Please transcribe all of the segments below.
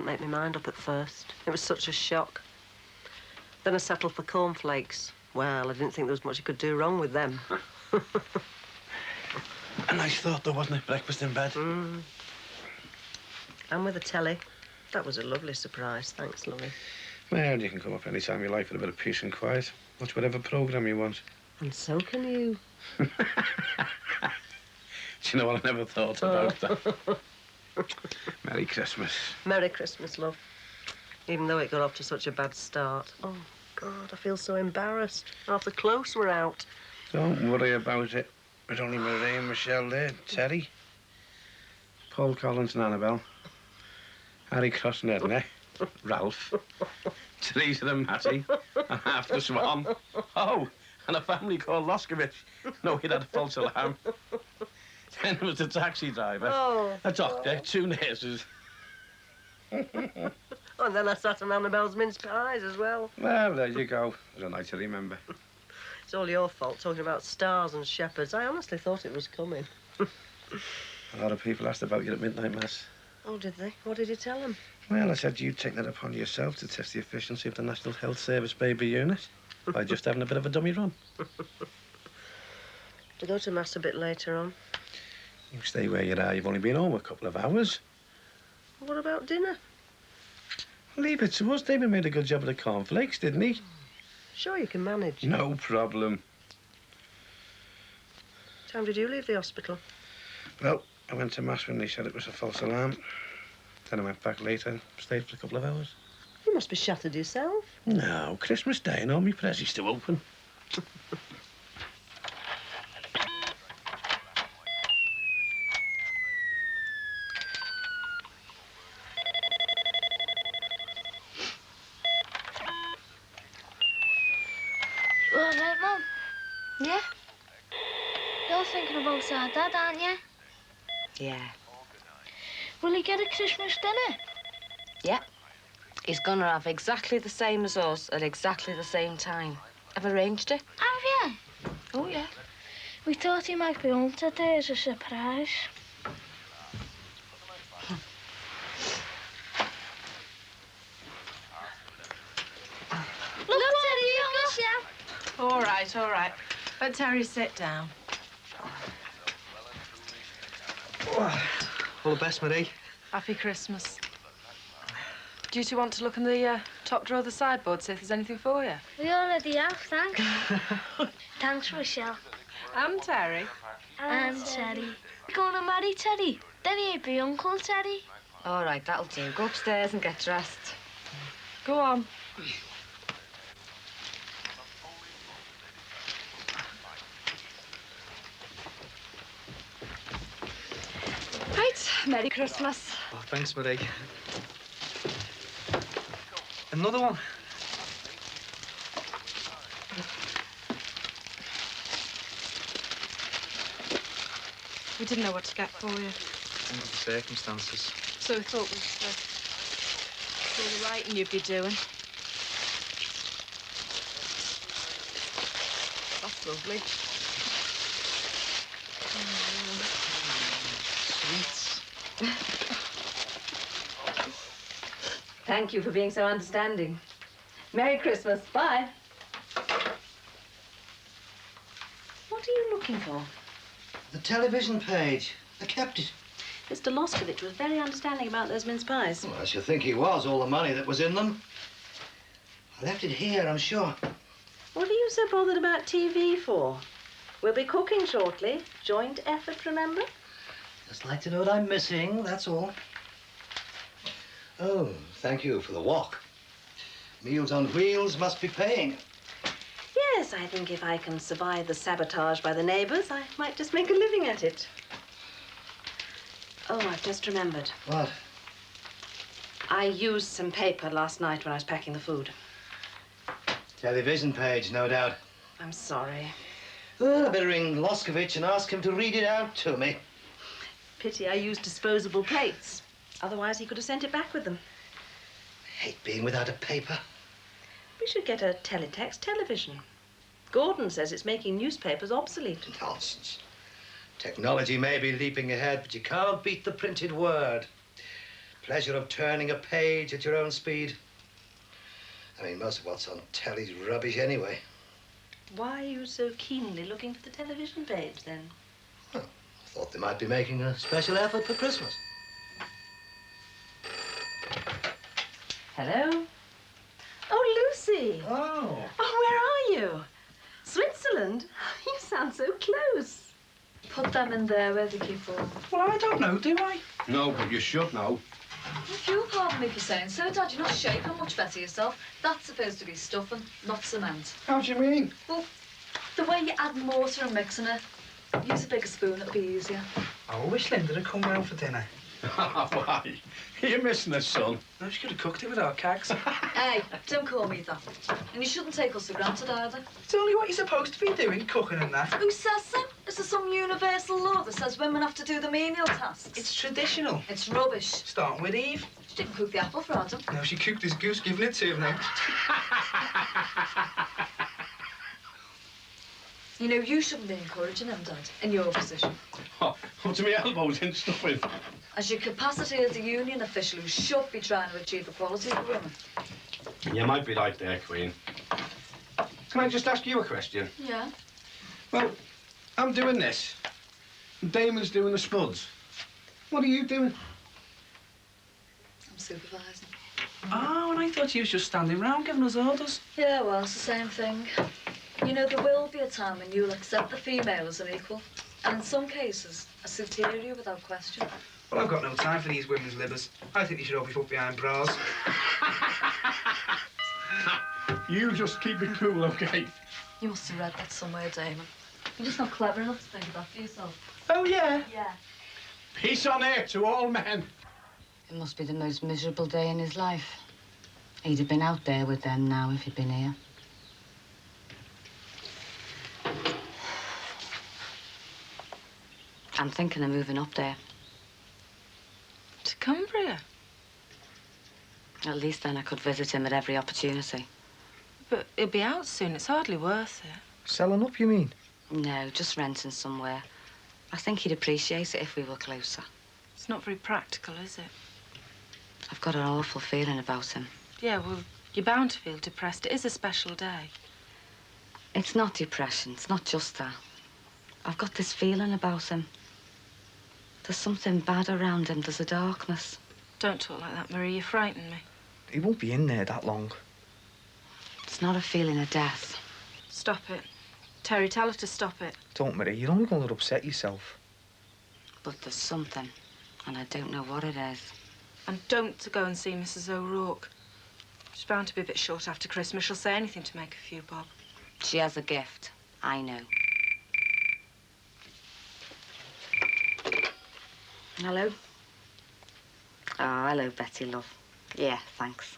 couldn't make my mind up at first. It was such a shock. Then I settled for cornflakes. Well, I didn't think there was much you could do wrong with them. A nice thought, though, wasn't it? Breakfast in bed. Mm. And with a telly. That was a lovely surprise. Thanks, lovey. Well, you can come up any time you like for a bit of peace and quiet. Watch whatever programme you want. And so can you. Do you know what I never thought about that? Merry Christmas. Merry Christmas, love. Even though it got off to such a bad start. Oh, God, I feel so embarrassed. Half the clothes were out. Don't worry about it. There's only Marie and Michelle there, Terry, Paul Collins and Annabelle, Harry Cross and Edna, Ralph, Teresa and Matty, and half the Swan. Oh, and a family called Loskovich. No, he'd had a false alarm. Then there was the taxi driver, a doctor, 2 nurses. Oh, and then I sat on Annabelle's mince pies as well. Well, there you go. It was a night to remember. It's all your fault, talking about stars and shepherds. I honestly thought it was coming. A lot of people asked about you at midnight mass. Oh, did they? What did you tell them? Well, I said you'd take that upon yourself to test the efficiency of the National Health Service baby unit by just having a bit of a dummy run. To go to mass a bit later on. You stay where you are. You've only been home a couple of hours. What about dinner? Leave it to us. David made a good job of the cornflakes, didn't he? Sure, you can manage. No problem. What time did you leave the hospital? Well, I went to mass when they said it was a false alarm. Then I went back later and stayed for a couple of hours. You must be shattered yourself. No, Christmas Day and all my prezzies still open. All right, Mum? Yeah? You're thinking about our dad, aren't you? Yeah. Will he get a Christmas dinner? Yeah. He's gonna have exactly the same as us at exactly the same time. I've arranged it. Have you? Oh, yeah. We thought he might be home today as a surprise. Look, Terry, Michelle. All right, all right. Let Terry sit down. All the best, Marie. Happy Christmas. Do you two want to look in the top drawer of the sideboard, see if there's anything for you? We already have, thanks. Thanks, Michelle. And Terry. And Terry. You're going to marry Terry? Then he'd be Uncle Terry. All right, that'll do. Go upstairs and get dressed. Go on. Right, Merry Christmas. Oh, thanks, Marie. Another one. We didn't know what to get for you, Under the circumstances. so we thought we'd do all the writing you'd be doing. That's lovely. Sweets. Thank you for being so understanding. Merry Christmas. Bye. What are you looking for? The television page. I kept it. Mr. Loskovich was very understanding about those mince pies. Well, I should think he was, all the money that was in them. I left it here, I'm sure. What are you so bothered about TV for? We'll be cooking shortly. Joint effort, remember? Just like to know what I'm missing, that's all. Oh, thank you for the walk. Meals on Wheels must be paying. Yes, I think if I can survive the sabotage by the neighbours, I might just make a living at it. Oh, I've just remembered. What? I used some paper last night when I was packing the food. Television page, no doubt. I'm sorry. Well, I better ring Loskovich and ask him to read it out to me. Pity I used disposable plates. Otherwise, he could have sent it back with them. I hate being without a paper. We should get a teletext television. Gordon says it's making newspapers obsolete. Nonsense. Technology may be leaping ahead, but you can't beat the printed word. pleasure of turning a page at your own speed. I mean, most of what's on telly's rubbish anyway. Why are you so keenly looking for the television page, then? Well, I thought they might be making a special effort for Christmas. Hello? Oh, Lucy. Oh. Oh, where are you? Switzerland? You sound so close. Put them in there where they keep them. Well, I don't know, do I? No, but you should know. If you'll pardon me for saying so, Dad, you're not shaping much better yourself. That's supposed to be stuffing, not cement. How do you mean? Well, the way you add mortar and mixing it, use a bigger spoon, it'll be easier. I wish Linda had come round for dinner. Why? You're missing us, son. No, she could have cooked it with our cags. Hey, don't call me that. And you shouldn't take us for granted either. It's only what you're supposed to be doing, cooking and that. Who says so? Is there some universal law that says women have to do the menial tasks? It's traditional. It's rubbish. Starting with Eve. She didn't cook the apple for Adam. No, she cooked his goose, giving it to him now. You know, you shouldn't be encouraging him, Dad, in your position. Up to my elbows in stuffing. As your capacity as a union official who should be trying to achieve equality for women. You might be right there, Queen. Can I just ask you a question? Yeah. Well, I'm doing this. And Damon's doing the spuds. What are you doing? I'm supervising. Oh, and I thought you was just standing round giving us orders. Yeah, well, it's the same thing. You know, there will be a time when you'll accept the female as an equal, and in some cases, a superior without question. Well, I've got no time for these women's libbers. I think they should all be put behind bras. You just keep it cool, okay? You must have read that somewhere, Damon. You're just not clever enough to think of that for yourself. Oh, yeah? Yeah. Peace on earth to all men. It must be the most miserable day in his life. He'd have been out there with them now if he'd been here. I'm thinking of moving up there. To Cumbria? At least then I could visit him at every opportunity. But he'll be out soon. It's hardly worth it. Selling up, you mean? No, just renting somewhere. I think he'd appreciate it if we were closer. It's not very practical, is it? I've got an awful feeling about him. Yeah, well, you're bound to feel depressed. It is a special day. It's not depression. It's not just that. I've got this feeling about him. There's something bad around him. There's a darkness. Don't talk like that, Marie. You frighten me. He won't be in there that long. It's not a feeling of death. Stop it. Terry, tell her to stop it. Don't, Marie. You're only going to upset yourself. But there's something, and I don't know what it is. And don't go and see Mrs. O'Rourke. She's bound to be a bit short after Christmas. She'll say anything to make a few bob. She has a gift. I know. Hello? Oh, hello, Betty, love. Yeah, thanks.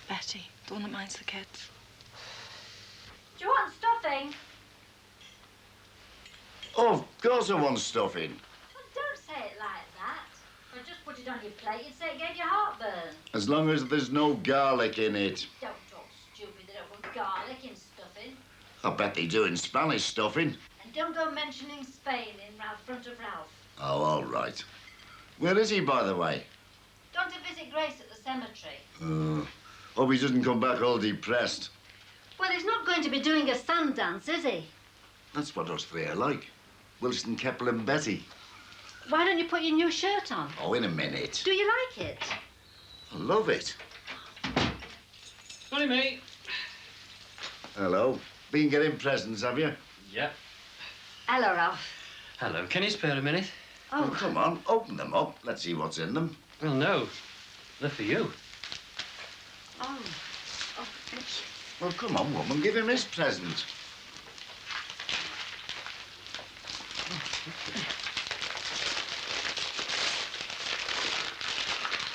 Betty, the one that minds the kids. Do you want stuffing? Oh, of course I want stuffing. Well, don't say it like that. Or just put it on your plate and say it gave you heartburn. As long as there's no garlic in it. Don't talk stupid. They don't want garlic in stuffing. I bet they do in Spanish stuffing. And don't go mentioning Spain in front of Ralph. Oh, all right. Where is he, by the way? Gone to visit Grace at the cemetery. Hope he doesn't come back all depressed. Well, he's not going to be doing a sand dance, is he? That's what us three are like. Wilson, Keppel and Betty. Why don't you put your new shirt on? Oh, in a minute. Do you like it? I love it. Morning, mate. Hello. Been getting presents, have you? Yep. Hello, Ralph. Hello. Can you spare a minute? Oh, come on. Open them up. Let's see what's in them. Well, no. They're for you. Oh, thank you. Well, come on, woman. Give him his present.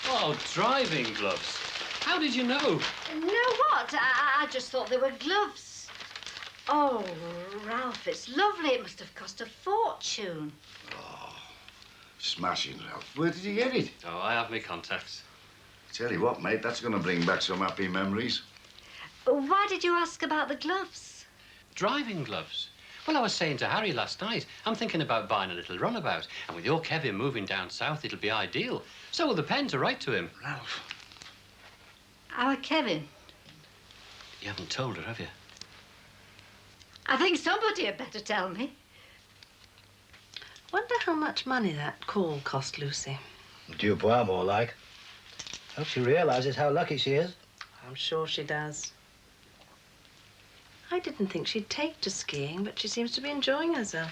Oh, driving gloves. How did you know? Know what? I just thought they were gloves. Oh, Ralph, it's lovely. It must have cost a fortune. Smashing, Ralph. Where did you get it? Oh, I have my contacts. Tell you what, mate, that's going to bring back some happy memories. Why did you ask about the gloves? Driving gloves. Well, I was saying to Harry last night, I'm thinking about buying a little runabout. And with your Kevin moving down south, it'll be ideal. So will the pen to write to him. Ralph. Our Kevin. You haven't told her, have you? I think somebody had better tell me. Wonder how much money that call cost Lucy. Du bois, more like. Hope she realises how lucky she is. I'm sure she does. I didn't think she'd take to skiing, but she seems to be enjoying herself.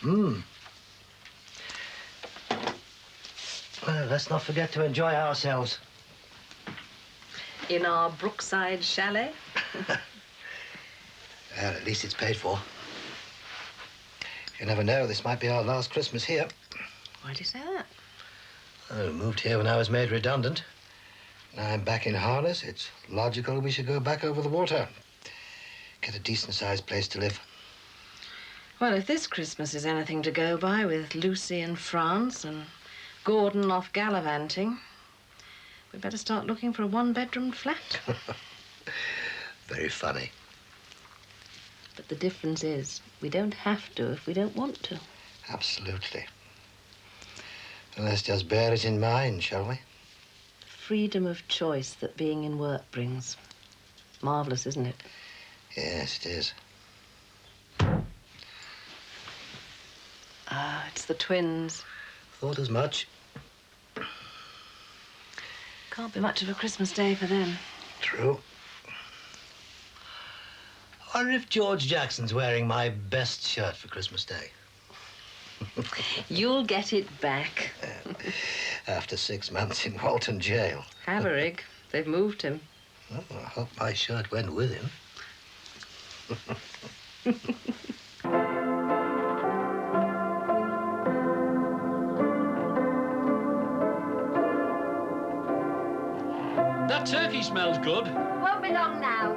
Well, let's not forget to enjoy ourselves. In our brookside chalet. Well, at least it's paid for. You never know, this might be our last Christmas here. Why do you say that? I moved here when I was made redundant. Now I'm back in harness. It's logical we should go back over the water. Get a decent-sized place to live. Well, if this Christmas is anything to go by, with Lucy in France and Gordon off gallivanting, we'd better start looking for a one-bedroom flat. Very funny. But the difference is, we don't have to if we don't want to. Absolutely. Well, let's just bear it in mind, shall we? Freedom of choice that being in work brings. Marvellous, isn't it? Yes, it is. Ah, it's the twins. Thought as much. Can't be much of a Christmas day for them. True. I wonder if George Jackson's wearing my best shirt for Christmas Day. You'll get it back. After 6 months in Walton jail. Haverig. They've moved him. Oh, I hope my shirt went with him. That turkey smells good. Won't be long now.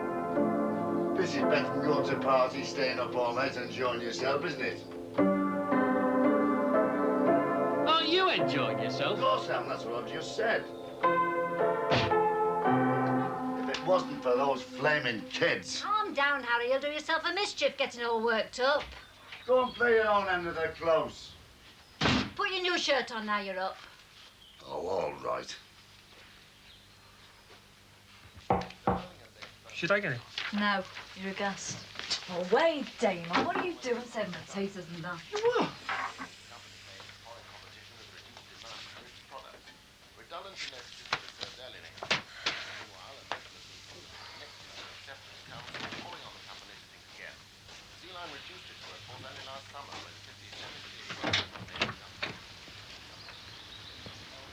Busy bet and going to party, staying up all night and enjoying yourself, isn't it? Aren't you enjoying Of yourself? course I am, that's what I've just said. If it wasn't for those flaming kids. Calm down, Harry. You'll do yourself a mischief getting all worked up. Go and play your own end of the close. Put your new shirt on now you're up. Oh, all right. Should I get it? No, you're a guest. Oh, wait, Damon. What are you doing serving potatoes and that?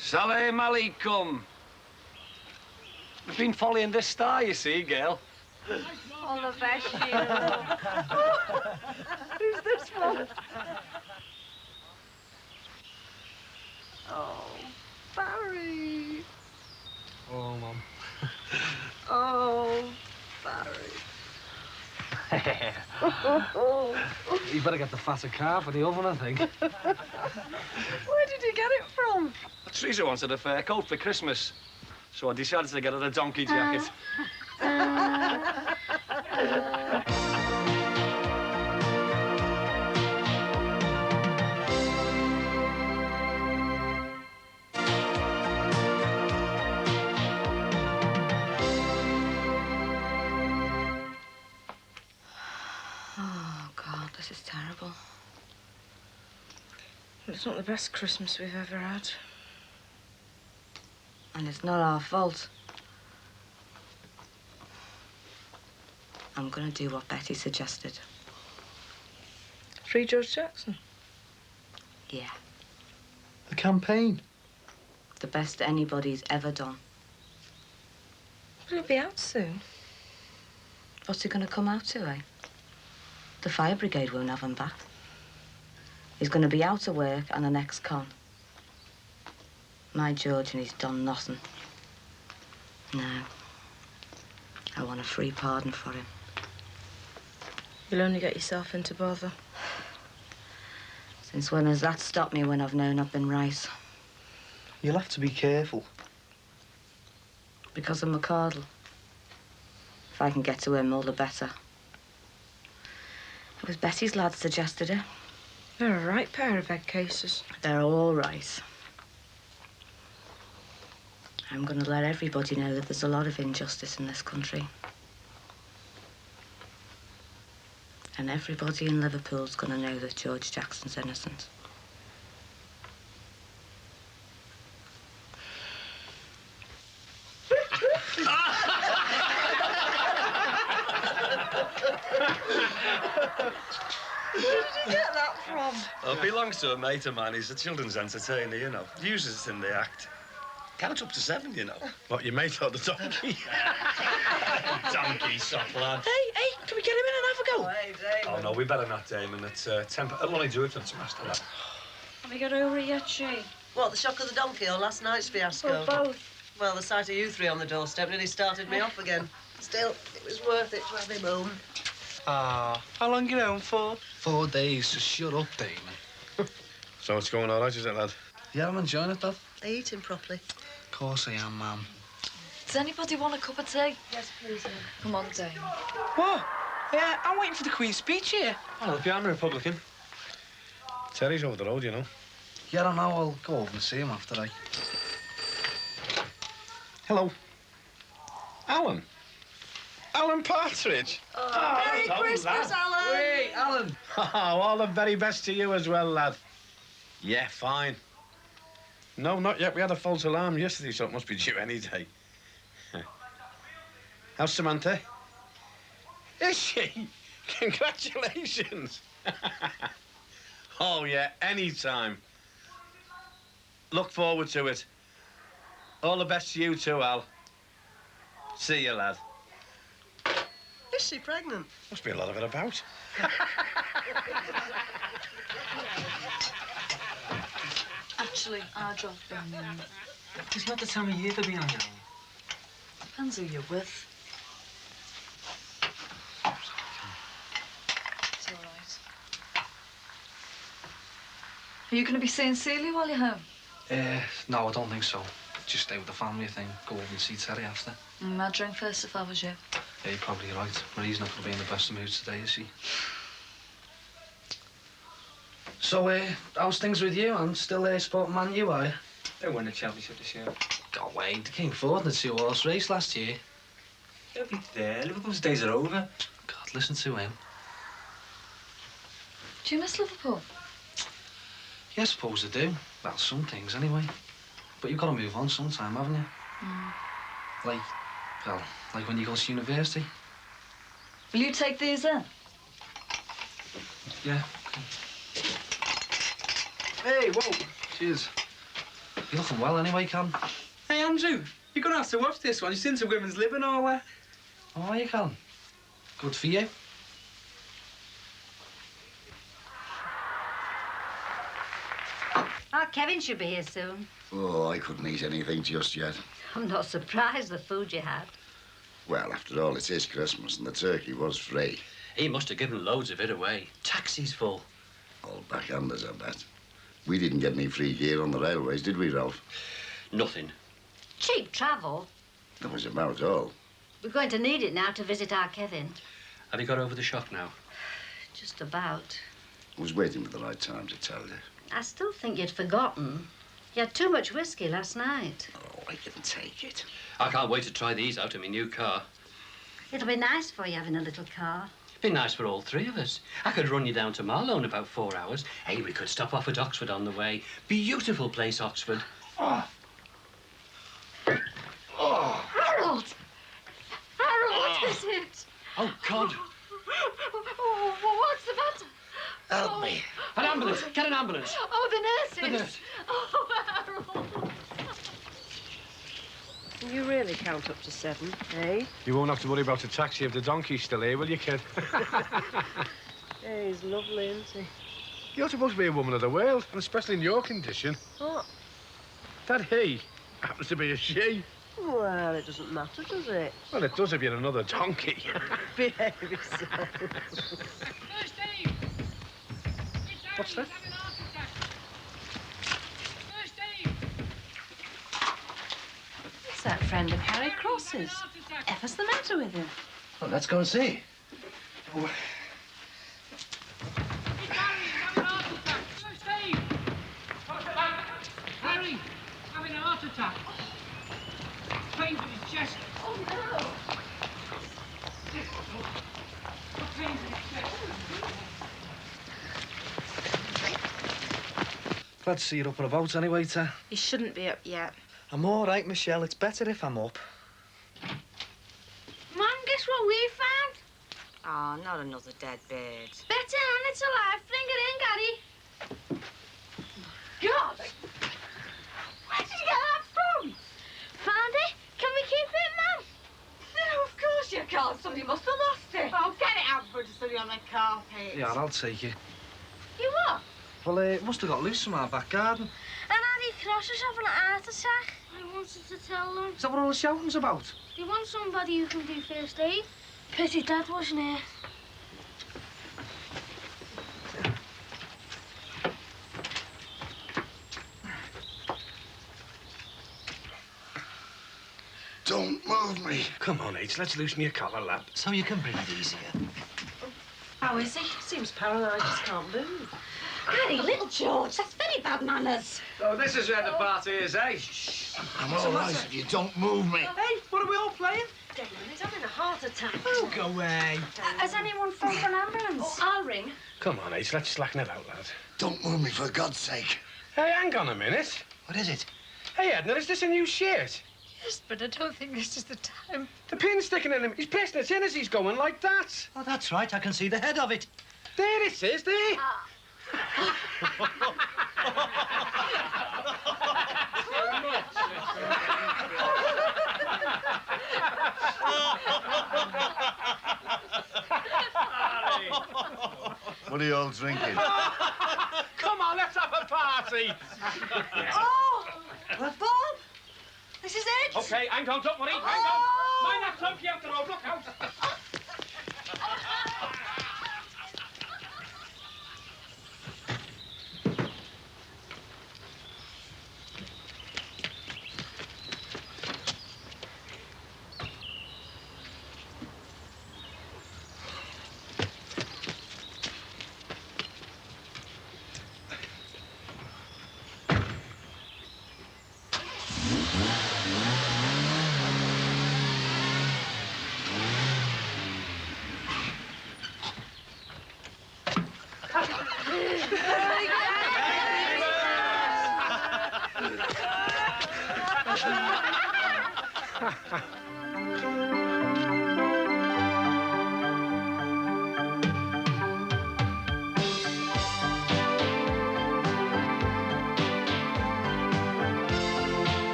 Salam alaikum. We've been following this star, you see, girl. All the best, Who's this one? Oh, Barry. Oh, Mum. Oh, Barry. You better get the fatter car for the oven, I think. Where did you get it from? Teresa wanted a fur coat for Christmas, so I decided to get her a donkey jacket. Oh, God, this is terrible. It's not the best Christmas we've ever had. And it's not our fault. I'm going to do what Betty suggested. Free George Jackson. Yeah. The campaign. The best anybody's ever done. But it'll be out soon. What's he going to come out to, eh? The fire brigade won't have him back. He's going to be out of work and an ex-con. My George, and he's done nothing. No. I want a free pardon for him. You'll only get yourself into bother. Since when has that stopped me when I've known I've been right? You'll have to be careful. Because of McCardle. If I can get to him, all the better. It was Betty's lad suggested it. They're a right pair of head cases. They're all right. I'm going to let everybody know that there's a lot of injustice in this country. And everybody in Liverpool's going to know that George Jackson's innocent. Where did you get that from? Well, it belongs to a mate of mine. He's a children's entertainer, you know. Uses it in the act. Count up to 7, you know. What, your mate or the donkey? Donkey, soft lad. Hey, can we get him in and have a go? Hey, Damon. Oh, no, we better not, Damon. It's temper. I'll only do it when it's master, lad. Have you got over it yet, Shay? What, the shock of the donkey or last night's fiasco? Well, both. Well, the sight of you three on the doorstep nearly started me off again. Still, it was worth it to have him home. Ah, how long you home for? 4 days, so shut up, Damon. So it's going all right, is it, lad? Yeah, I'm enjoying it, Dad. Are you eating properly? Of course I am, Mum. Does anybody want a cup of tea? Yes, please. Come on, Dame. What? Yeah, I'm waiting for the Queen's speech here. Oh, look, I'm a Republican. Terry's over the road, you know. Yeah, I know. I'll go over and see him after I... Hello. Alan. Alan Partridge. Oh, Merry Christmas, Alan! Hey, Alan. Oh, all the very best to you as well, lad. Yeah, fine. No, not yet. We had a false alarm yesterday, so it must be due any day. How's Samantha? Is she? Congratulations. Oh, yeah, any time. Look forward to it. All the best to you too, Al. See you, lad. Is she pregnant? Must be a lot of it about. Actually, I dropped in. It's not the time of year to be on your own. Depends who you're with. It's all right. Are you going to be seeing Celia while you're home? No, I don't think so. Just stay with the family, I think. Go over and see Terry after. I'd drink first if I was you. Yeah, you're probably right. Marie's not going to be in the best of moods today, is she? So, how's things with you? I'm still supporting Man U, are you? They won the championship this year. Go away. They came fourth in the 2-horse race last year. They'll be there. Liverpool's days are over. God, listen to him. Do you miss Liverpool? Yeah, I suppose I do. Well, some things, anyway. But you've got to move on sometime, haven't you? Like when you go to university. Will you take these in? Yeah. Hey, whoa. Cheers. You're looking well anyway, Cam. Hey, Andrew, you're going to have to watch this one. You're into women's lib and all that. Oh, you can. Good for you. Oh, Kevin should be here soon. Oh, I couldn't eat anything just yet. I'm not surprised the food you had. Well, after all, it is Christmas and the turkey was free. He must have given loads of it away. Taxis full. All backhanders, I bet. We didn't get any free gear on the railways, did we, Ralph? Nothing. Cheap travel. That was about all. We're going to need it now to visit our Kevin. Have you got over the shock now? Just about. I was waiting for the right time to tell you. I still think you'd forgotten. You had too much whiskey last night. Oh, I didn't take it. I can't wait to try these out in my new car. It'll be nice for you having a little car. Be nice for all three of us. I could run you down to Marlow in about 4 hours. Hey, we could stop off at Oxford on the way. Beautiful place, Oxford. Oh. Oh. Harold! Harold, what is it? Oh, God. Oh, what's the matter? Help me. An ambulance. Get an ambulance. Oh, the nurses. The nurse. Oh, Harold. You really count up to 7, eh? You won't have to worry about a taxi if the donkey's still here, will you, kid? Yeah, he's lovely, isn't he? You're supposed to be a woman of the world, and especially in your condition. What? That he happens to be a she. Well, it doesn't matter, does it? Well, it does if you're another donkey. Behave yourself. What's that? It's that friend of Harry Cross's. Whatever's the matter with him? Well, let's go and see. Glad to see you're up and about anyway, Ta. You shouldn't be up yet. I'm all right, Michelle. It's better if I'm up. Mum, guess what we found? Oh, not another dead bird. Better, and it's alive. Fling it in, Gaddy. God! Where did you get that from? Found it. Can we keep it, Mum? No, of course you can't. Somebody must have lost it. Oh, get it out for study on the carpet. Yeah, I'll take it. You what? Well, it must have got loose from our back garden. And Andy Cross is having an heart attack. I wanted to tell them. Is that what all the shouting's about? They want somebody who can do first aid. Pity Dad wasn't here. Don't move me. Come on, H, let's loosen your collar, lad. So you can breathe easier. How is he? Seems paralysed, just can't move. Daddy, little George, that's very bad manners. Oh, this is where the party is, eh? I'm all right if you don't move me. Hey, what are we all playing? Damon, he's having a heart attack. Oh, go away. Has anyone phoned for an ambulance? Oh, I'll ring. Come on, H, let's slacken it out, lad. Don't move me, for God's sake. Hey, hang on a minute. What is it? Hey, Edna, is this a new shirt? Yes, but I don't think this is the time. The pin's sticking in him. He's pressing it in as he's going like that. Oh, that's right. I can see the head of it. There it is, there. What are you all drinking? Come on, let's have a party. Oh, well, Bob, this is it. Okay, hang on, don't worry, hang on. Mind that clumpy out the road, look out.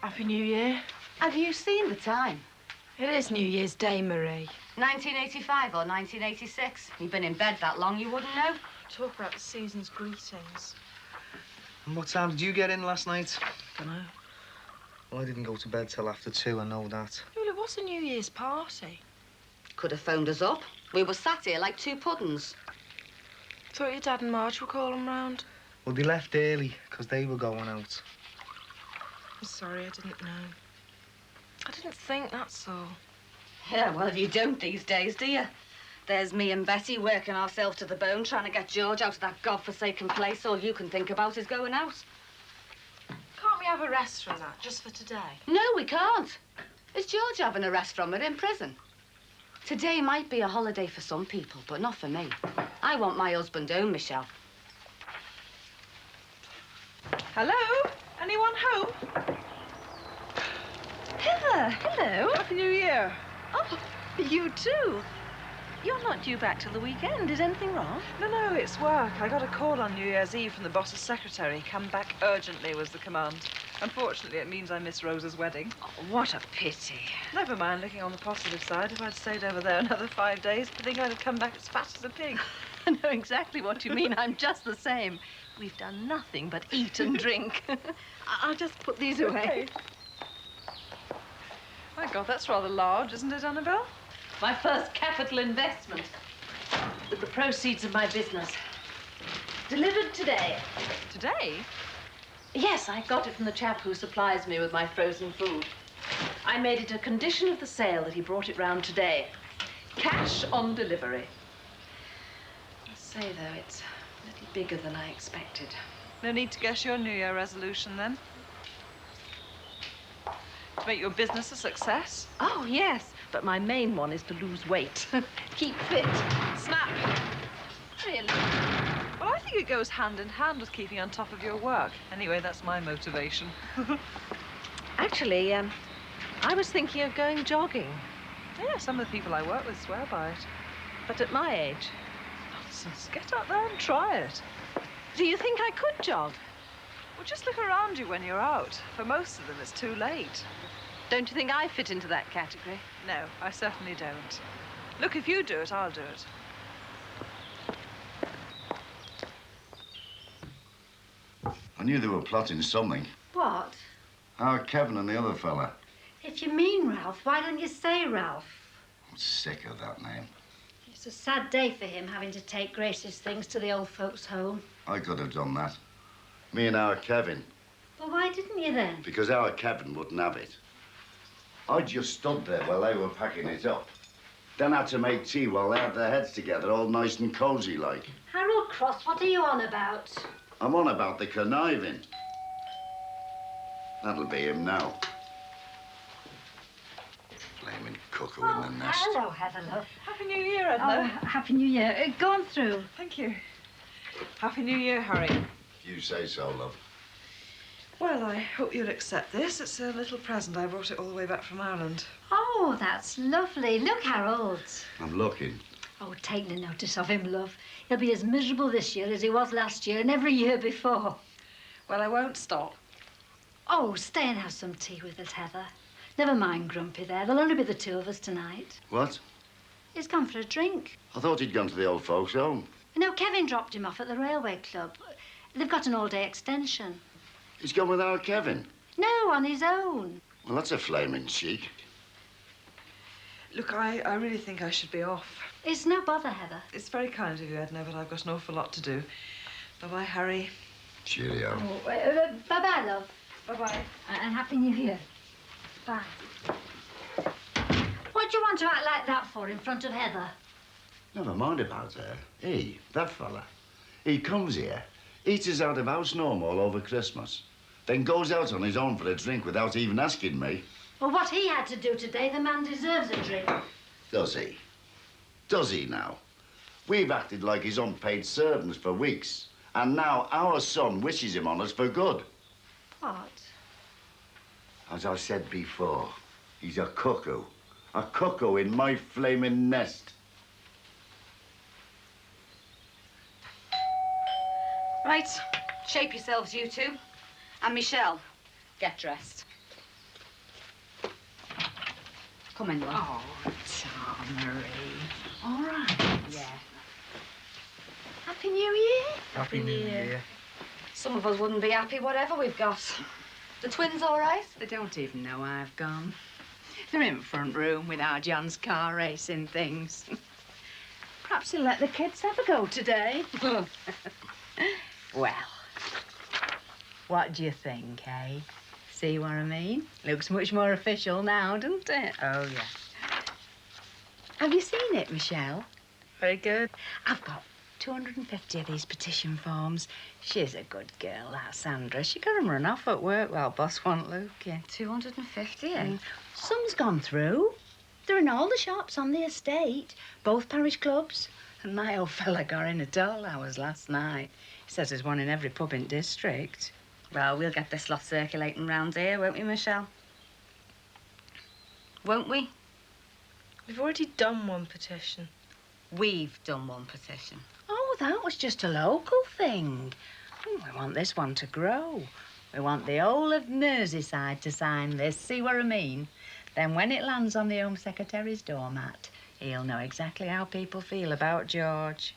Happy New Year. Have you seen the time? It is New Year's Day, Marie. 1985 or 1986? You've been in bed that long, you wouldn't know. Talk about the season's greetings. And what time did you get in last night? Dunno. Well, I didn't go to bed till after 2, I know that. Well, it was a New Year's party. Could have phoned us up. We were sat here like two puddings. Thought your dad and Marge were calling round. Well, they left early, because they were going out. I'm sorry, I didn't know. I didn't think, that's all. Yeah, well, you don't these days, do you? There's me and Betty working ourselves to the bone, trying to get George out of that godforsaken place. All you can think about is going out. Can't we have a rest from that, just for today? No, we can't. Is George having a rest from it in prison? Today might be a holiday for some people, but not for me. I want my husband home, Michelle. Hello? Anyone home? Heather, hello. Happy New Year. Oh, you too. You're not due back till the weekend. Is anything wrong? No, it's work. I got a call on New Year's Eve from the boss's secretary. Come back urgently was the command. Unfortunately, it means I miss Rosa's wedding. Oh, what a pity. Never mind, looking on the positive side. If I'd stayed over there another 5 days, I think I'd have come back as fat as a pig. I know exactly what you mean. I'm just the same. We've done nothing but eat and drink. I'll just put these away. My God, that's rather large, isn't it, Annabelle? My first capital investment with the proceeds of my business. Delivered today. Today? Yes, I got it from the chap who supplies me with my frozen food. I made it a condition of the sale that he brought it round today. Cash on delivery. I say, though, it's a little bigger than I expected. No need to guess your New Year resolution, then? To make your business a success? Oh, yes. But my main one is to lose weight. Keep fit. Snap. Really? Well, I think it goes hand in hand with keeping on top of your work. Anyway, that's my motivation. Actually, I was thinking of going jogging. Yeah, some of the people I work with swear by it. But at my age. Nonsense. Get up there and try it. Do you think I could jog? Well, just look around you when you're out. For most of them, it's too late. Don't you think I fit into that category? No, I certainly don't. Look, if you do it, I'll do it. I knew they were plotting something. What? Our Kevin and the other fella. If you mean Ralph, why don't you say Ralph? I'm sick of that name. It's a sad day for him having to take Grace's things to the old folks' home. I could have done that. Me and our Kevin. Well, why didn't you then? Because our Kevin wouldn't have it. I just stood there while they were packing it up. Then had to make tea while they had their heads together, all nice and cosy like. Harold Cross, what are you on about? I'm on about the conniving. That'll be him now. Flaming cuckoo in the nest. Hello, Heather, love. Happy New Year, Edna. Oh, Happy New Year. Go on through. Thank you. Happy New Year, Harry. You say so, love. Well, I hope you'll accept this. It's a little present. I brought it all the way back from Ireland. Oh, that's lovely. Look, Harold. I'm looking. Oh, take no notice of him, love. He'll be as miserable this year as he was last year and every year before. Well, I won't stop. Oh, stay and have some tea with us, Heather. Never mind Grumpy there. There'll only be the two of us tonight. What? He's gone for a drink. I thought he'd gone to the old folks' home. No, Kevin dropped him off at the railway club. They've got an all-day extension. He's gone with our Kevin. No, on his own. Well, that's a flaming cheek. Look, I really think I should be off. It's no bother, Heather. It's very kind of you, Edna, but I've got an awful lot to do. Bye-bye, Harry. Cheerio. Oh, bye-bye, love. Bye-bye. And Happy New Year. Bye. What do you want to act like that for in front of Heather? Never mind about her. He, that fella. He comes here, eats us out of house normal over Christmas, then goes out on his own for a drink without even asking me. Well, what he had to do today, the man deserves a drink. Does he? Does he now? We've acted like his unpaid servants for weeks, and now our son wishes him on us for good. What? As I said before, he's a cuckoo. A cuckoo in my flaming nest. Right, shape yourselves, you two. And Michelle, get dressed. Come in, love. Oh, Marie. All right. Yeah. Happy New Year. Happy New Year. Some of us wouldn't be happy whatever we've got. The twins all right? They don't even know I've gone. They're in front room with our John's car racing things. Perhaps he'll let the kids have a go today. Well, what do you think, eh? See what I mean? Looks much more official now, doesn't it? Oh, yeah. Have you seen it, Michelle? Very good. I've got 250 of these petition forms. She's a good girl, that Sandra. She got 'em run off at work while boss wasn't looking. 250, eh? Some's gone through. They're in all the shops on the estate, both parish clubs. And my old fella got in at all hours last night. He says there's one in every pub in district. Well, we'll get this lot circulating round here, won't we, Michelle? Won't we? We've already done one petition. We've done one petition. Oh, that was just a local thing. Oh, we want this one to grow. We want the whole of Merseyside to sign this, see what I mean? Then when it lands on the Home Secretary's doormat, he'll know exactly how people feel about George.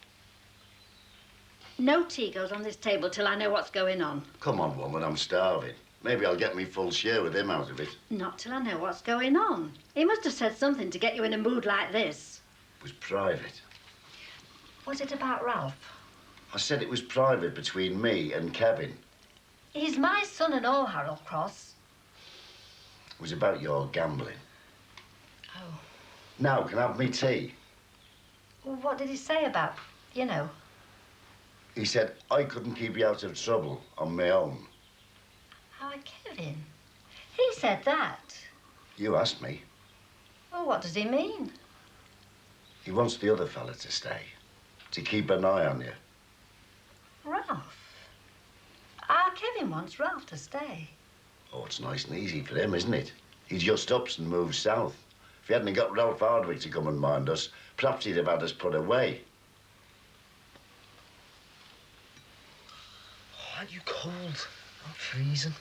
No tea goes on this table till I know what's going on. Come on, woman, I'm starving. Maybe I'll get me full share with him out of it. Not till I know what's going on. He must have said something to get you in a mood like this. It was private. Was it about Ralph? I said it was private between me and Kevin. He's my son and all, Harold Cross. It was about your gambling. Oh. Now, can I have me tea? Well, what did he say about, you know? He said I couldn't keep you out of trouble on my own. How, Kevin? He said that. You asked me. Well, what does he mean? He wants the other fella to stay, to keep an eye on you. Ralph? Kevin wants Ralph to stay. Oh, it's nice and easy for him, isn't it? He just ups and moves south. If he hadn't got Ralph Hardwick to come and mind us, perhaps he'd have had us put away. Oh, aren't you cold? I'm freezing.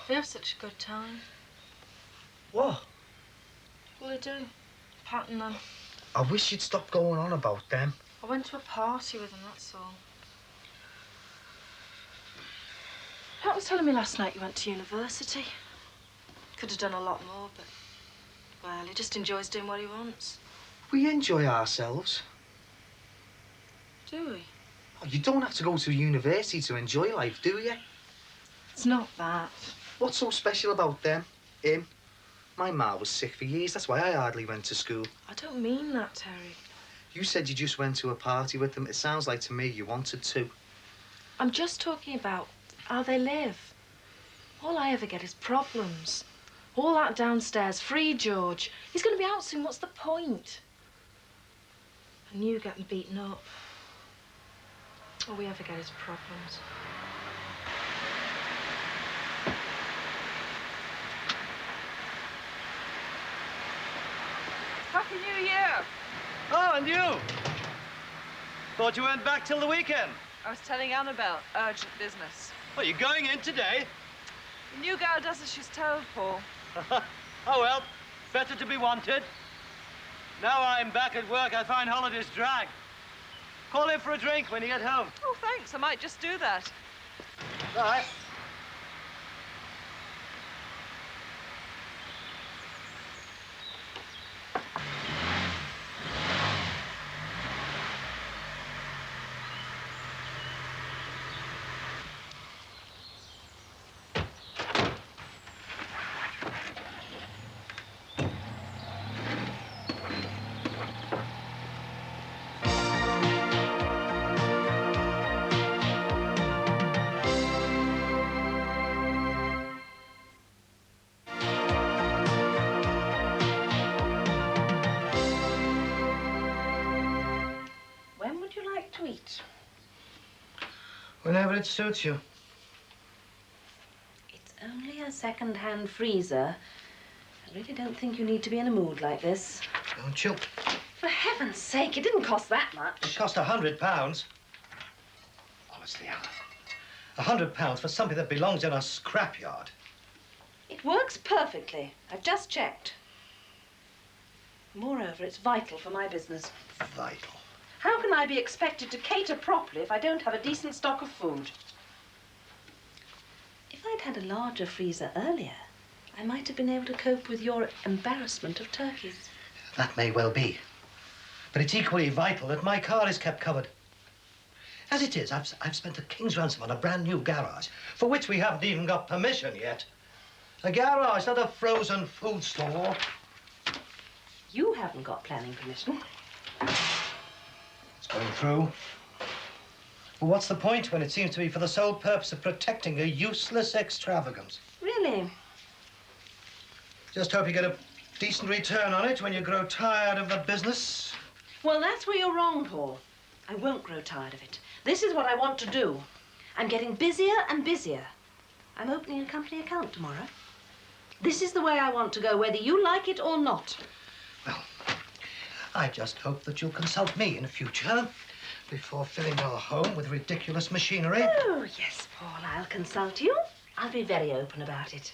We have such a good time. What? What are you doing? Pat and them. I wish you'd stop going on about them. I went to a party with them, that's all. Pat was telling me last night you went to university. Could have done a lot more, but, well, he just enjoys doing what he wants. We enjoy ourselves. Do we? Oh, you don't have to go to university to enjoy life, do you? It's not that. What's so special about them? Him? My ma was sick for years. That's why I hardly went to school. I don't mean that, Terry. You said you just went to a party with them. It sounds like to me you wanted to. I'm just talking about how they live. All I ever get is problems. All that downstairs, free George. He's going to be out soon. What's the point? And you getting beaten up. All we ever get is problems. Happy New Year! Oh, and you? Thought you went back till the weekend. I was telling Annabelle, urgent business. Well, you going in today? The new girl does as she's told, Paul. Oh, well, better to be wanted. Now I'm back at work, I find holidays drag. Call in for a drink when you get home. Oh, thanks. I might just do that. Bye. Whenever it suits you. It's only a second-hand freezer. I really don't think you need to be in a mood like this. Don't you? For heaven's sake, it didn't cost that much. It cost £100. Honestly, Anna. £100 for something that belongs in a scrapyard. It works perfectly. I've just checked. Moreover, it's vital for my business. Vital? How can I be expected to cater properly if I don't have a decent stock of food? If I'd had a larger freezer earlier, I might have been able to cope with your embarrassment of turkeys. That may well be. But it's equally vital that my car is kept covered. As it is, I've spent a king's ransom on a brand new garage, for which we haven't even got permission yet. A garage, not a frozen food store. You haven't got planning permission. It's going through. Well, what's the point when it seems to be for the sole purpose of protecting a useless extravagance? Really? Just hope you get a decent return on it when you grow tired of the business. Well, that's where you're wrong, Paul. I won't grow tired of it. This is what I want to do. I'm getting busier and busier. I'm opening a company account tomorrow. This is the way I want to go, whether you like it or not. Well, I just hope that you'll consult me in the future before filling our home with ridiculous machinery. Oh, yes, Paul, I'll consult you. I'll be very open about it.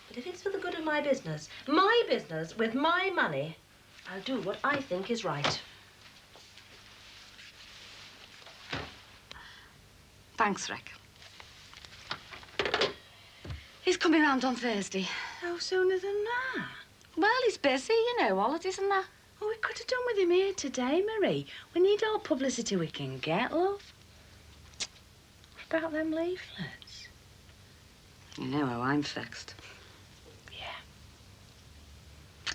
But if it's for the good of my business with my money, I'll do what I think is right. Thanks, Rick. He's coming round on Thursday. No sooner than that. Well, he's busy, you know, holidays and that. Oh, we could have done with him here today, Marie. We need all publicity we can get, love. What about them leaflets? You know how I'm fixed. Yeah.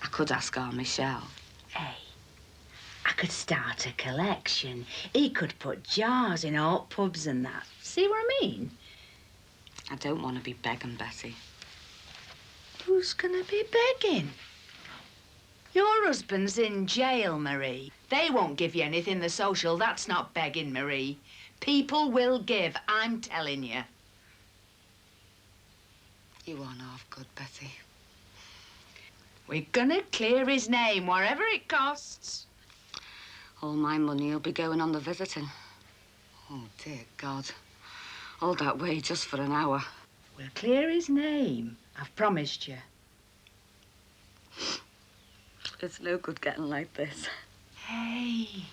I could ask our Michelle. Hey, I could start a collection. He could put jars in hot pubs and that. See what I mean? I don't want to be begging Betty. Who's gonna be begging? Your husband's in jail, Marie. They won't give you anything the social. That's not begging, Marie. People will give, I'm telling you. You aren't half good, Betty. We're gonna clear his name, whatever it costs. All my money will be going on the visiting. Oh, dear God. All that way just for an hour. We'll clear his name. I've promised you. It's no good getting like this. Hey.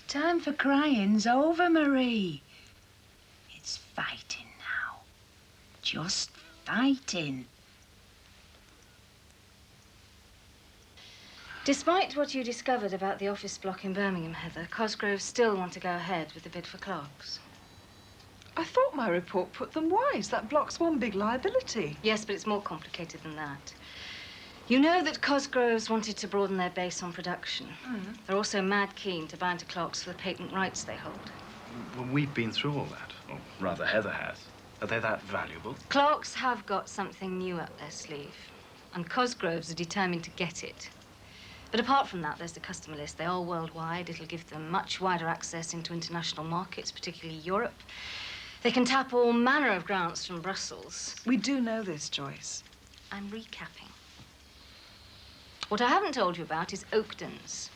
Time for crying's over, Marie. It's fighting now. Just fighting. Despite what you discovered about the office block in Birmingham, Heather, Cosgrove still want to go ahead with the bid for clerks. I thought my report put them wise. That block's one big liability. Yes, but it's more complicated than that. You know that Cosgrove's wanted to broaden their base on production. They're also mad keen to buy into clocks for the patent rights they hold. Well, we've been through all that. Or rather, Heather has. Are they that valuable? Clarks have got something new up their sleeve, and Cosgroves are determined to get it. But apart from that, there's the customer list. They're all worldwide. It'll give them much wider access into international markets, particularly Europe. They can tap all manner of grants from Brussels. We do know this, Joyce. I'm recapping. What I haven't told you about is Oakden's.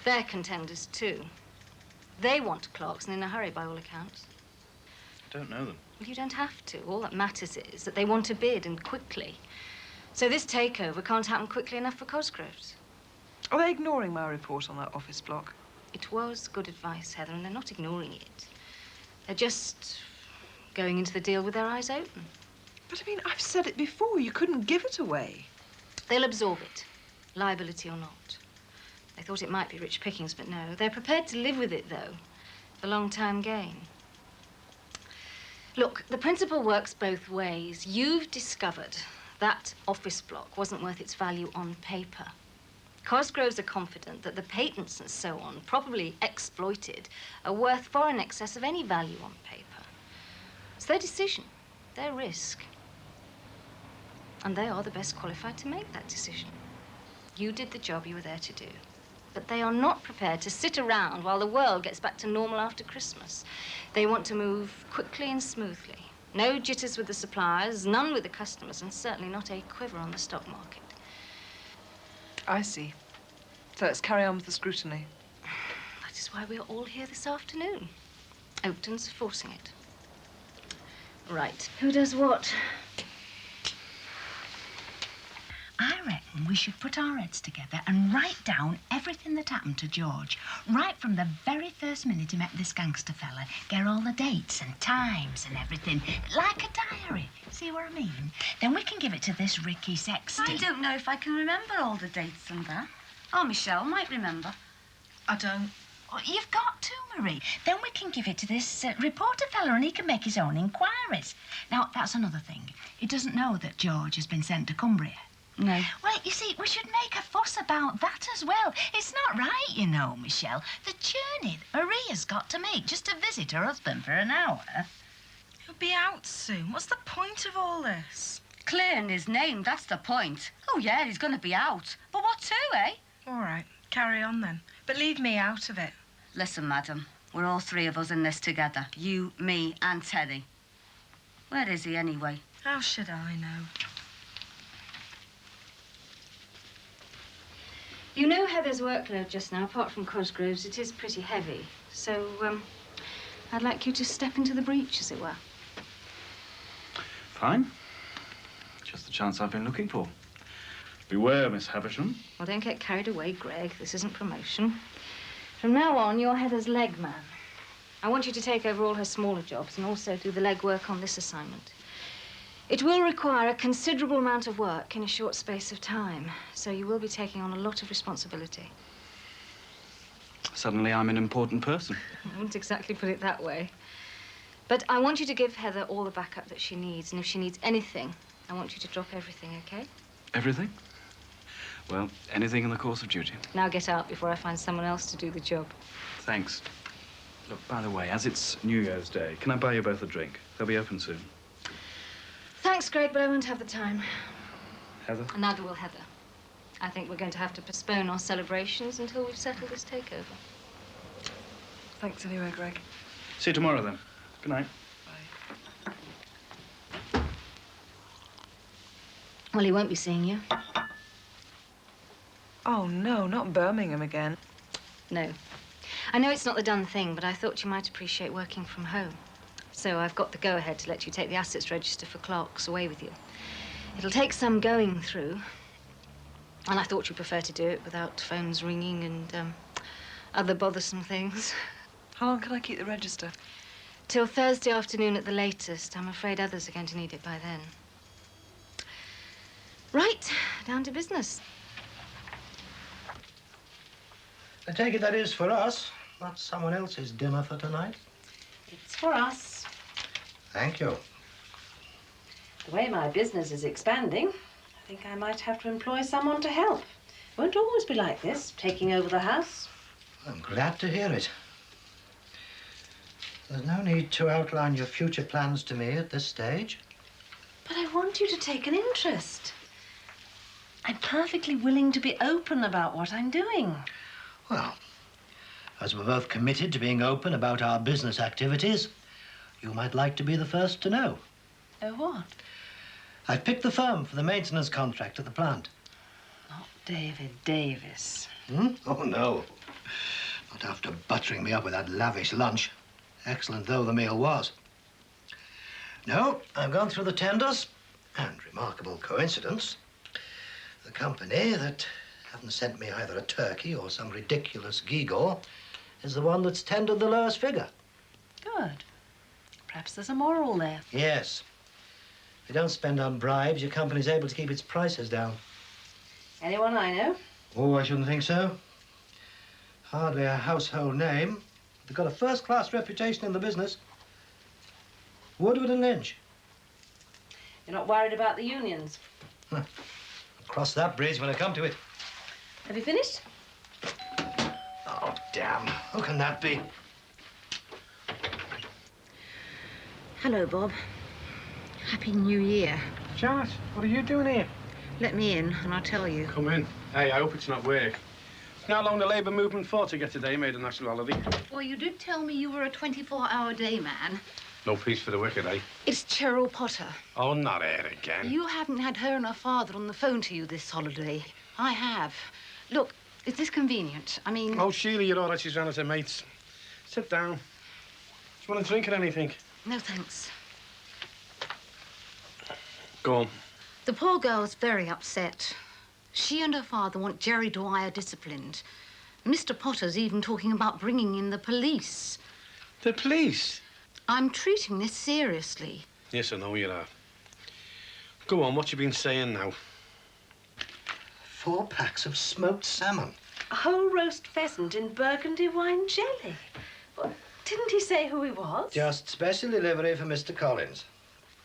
They're contenders, too. They want clerks and in a hurry, by all accounts. I don't know them. Well, you don't have to. All that matters is that they want to bid, and quickly. So this takeover can't happen quickly enough for Cosgroves. Are they ignoring my report on that office block? It was good advice, Heather, and they're not ignoring it. They're just going into the deal with their eyes open. But, I mean, I've said it before. You couldn't give it away. They'll absorb it, liability or not. They thought it might be rich pickings, but no. They're prepared to live with it, though, for long-term gain. Look, the principle works both ways. You've discovered that office block wasn't worth its value on paper. Cosgroves are confident that the patents and so on, probably exploited, are worth far in excess of any value on paper. It's their decision, their risk. And they are the best qualified to make that decision. You did the job you were there to do. But they are not prepared to sit around while the world gets back to normal after Christmas. They want to move quickly and smoothly. No jitters with the suppliers, none with the customers, and certainly not a quiver on the stock market. I see. So let's carry on with the scrutiny. That is why we're all here this afternoon. Oakden's forcing it. Right, who does what? I reckon we should put our heads together and write down everything that happened to George. Right from the very first minute he met this gangster fella. Get all the dates and times and everything. Like a diary. See what I mean? Then we can give it to this Ricky Sexty. I don't know if I can remember all the dates and that. Oh, Michelle might remember. I don't. Well, you've got to, Marie. Then we can give it to this reporter fella and he can make his own inquiries. Now, that's another thing. He doesn't know that George has been sent to Cumbria. No. Well, you see, we should make a fuss about that as well. It's not right, you know, Michelle. The journey that Maria's got to make just to visit her husband for an hour. He'll be out soon. What's the point of all this? Clearing his name, that's the point. Oh, yeah, he's going to be out. But what to, eh? All right, carry on then. But leave me out of it. Listen, madam, we're all three of us in this together. You, me, and Teddy. Where is he, anyway? How should I know? You know Heather's workload just now, apart from Cosgrove's, it is pretty heavy. So, I'd like you to step into the breach, as it were. Fine. Just the chance I've been looking for. Beware, Miss Havisham. Well, don't get carried away, Greg. This isn't promotion. From now on, you're Heather's leg man. I want you to take over all her smaller jobs and also do the legwork on this assignment. It will require a considerable amount of work in a short space of time, so you will be taking on a lot of responsibility. Suddenly I'm an important person. I wouldn't exactly put it that way. But I want you to give Heather all the backup that she needs, and if she needs anything, I want you to drop everything, okay? Everything? Well, anything in the course of duty. Now get out before I find someone else to do the job. Thanks. Look, by the way, as it's New Year's Day, can I buy you both a drink? They'll be open soon. Thanks, Greg, but I won't have the time. Heather? And neither will Heather. I think we're going to have to postpone our celebrations until we've settled this takeover. Thanks anyway, Greg. See you tomorrow, then. Good night. Well, he won't be seeing you. Oh, no, not Birmingham again. No. I know it's not the done thing, but I thought you might appreciate working from home. So I've got the go-ahead to let you take the assets register for Clark's away with you. It'll take some going through, and I thought you'd prefer to do it without phones ringing and other bothersome things. How long can I keep the register? Till Thursday afternoon at the latest. I'm afraid others are going to need it by then. Right, down to business. I take it that is for us, not someone else's dinner for tonight. It's for us. Thank you. The way my business is expanding, I think I might have to employ someone to help. It won't always be like this, taking over the house. I'm glad to hear it. There's no need to outline your future plans to me at this stage. But I want you to take an interest. I'm perfectly willing to be open about what I'm doing. Well, as we're both committed to being open about our business activities, you might like to be the first to know. Oh, what? I've picked the firm for the maintenance contract at the plant. Not David Davis. Hmm? Oh, no. Not after buttering me up with that lavish lunch, excellent though the meal was. No, I've gone through the tenders, and remarkable coincidence, the company that haven't sent me either a turkey or some ridiculous gewgaw is the one that's tendered the lowest figure. Good. Perhaps there's a moral there. Yes. If you don't spend on bribes, your company's able to keep its prices down. Anyone I know? Oh, I shouldn't think so. Hardly a household name. They've got a first-class reputation in the business. Woodward and Lynch. You're not worried about the unions? I'll cross that bridge when I come to it. Have you finished? Oh, damn. Who can that be? Hello, Bob. Happy New Year. Janet, what are you doing here? Let me in and I'll tell you. Come in. Hey, I hope it's not work. How long the Labour movement for to get today made a national holiday? Well, you did tell me you were a 24-hour day man. No peace for the wicked, eh? It's Cheryl Potter. Oh, not her again. You haven't had her and her father on the phone to you this holiday. I have. Look, is this convenient? I mean... Oh, Sheila, you're all right. She's round at her mates. Sit down. Do you want a drink or anything? No, thanks. Go on. The poor girl's very upset. She and her father want Jerry Dwyer disciplined. Mr. Potter's even talking about bringing in the police. The police? I'm treating this seriously. Yes, I know you are. Go on, what you been saying now? 4 packs of smoked salmon. A whole roast pheasant in burgundy wine jelly. Well, didn't he say who he was? Just special delivery for Mr. Collins.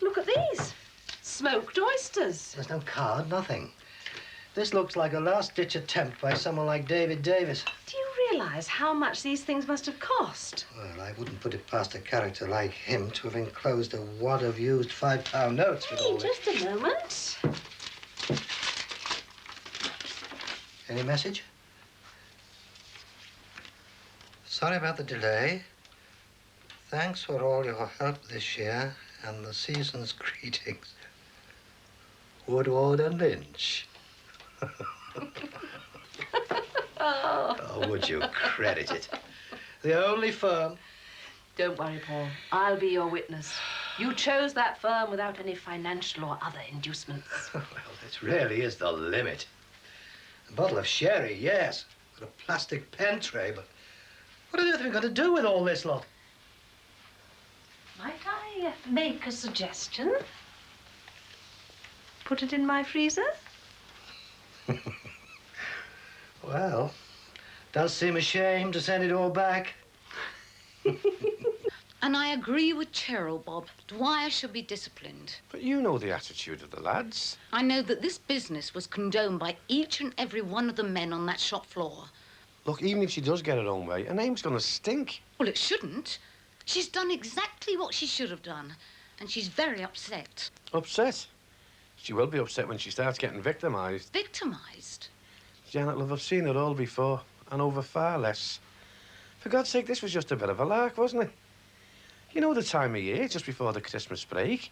Look at these. Smoked oysters. There's no card, nothing. This looks like a last-ditch attempt by someone like David Davis. Do you realise how much these things must have cost? Well, I wouldn't put it past a character like him to have enclosed a wad of used £5 notes with all this. Just a moment. Any message? Sorry about the delay. Thanks for all your help this year and the season's greetings. Woodward and Lynch. Oh, would you credit it? The only firm. Don't worry, Paul. I'll be your witness. You chose that firm without any financial or other inducements. Well, this really is the limit. A bottle of sherry, yes. But a plastic pen tray, but what on earth have we got to do with all this lot? Might I make a suggestion? Put it in my freezer? Well, does seem a shame to send it all back. And I agree with Cheryl, Bob. Dwyer should be disciplined. But you know the attitude of the lads. I know that this business was condoned by each and every one of the men on that shop floor. Look, even if she does get her own way, her name's gonna stink. Well, it shouldn't. She's done exactly what she should have done, and she's very upset. Upset? She will be upset when she starts getting victimised. Victimised? Janet, love, I've seen it all before, and over far less. For God's sake, this was just a bit of a lark, wasn't it? You know the time of year, just before the Christmas break.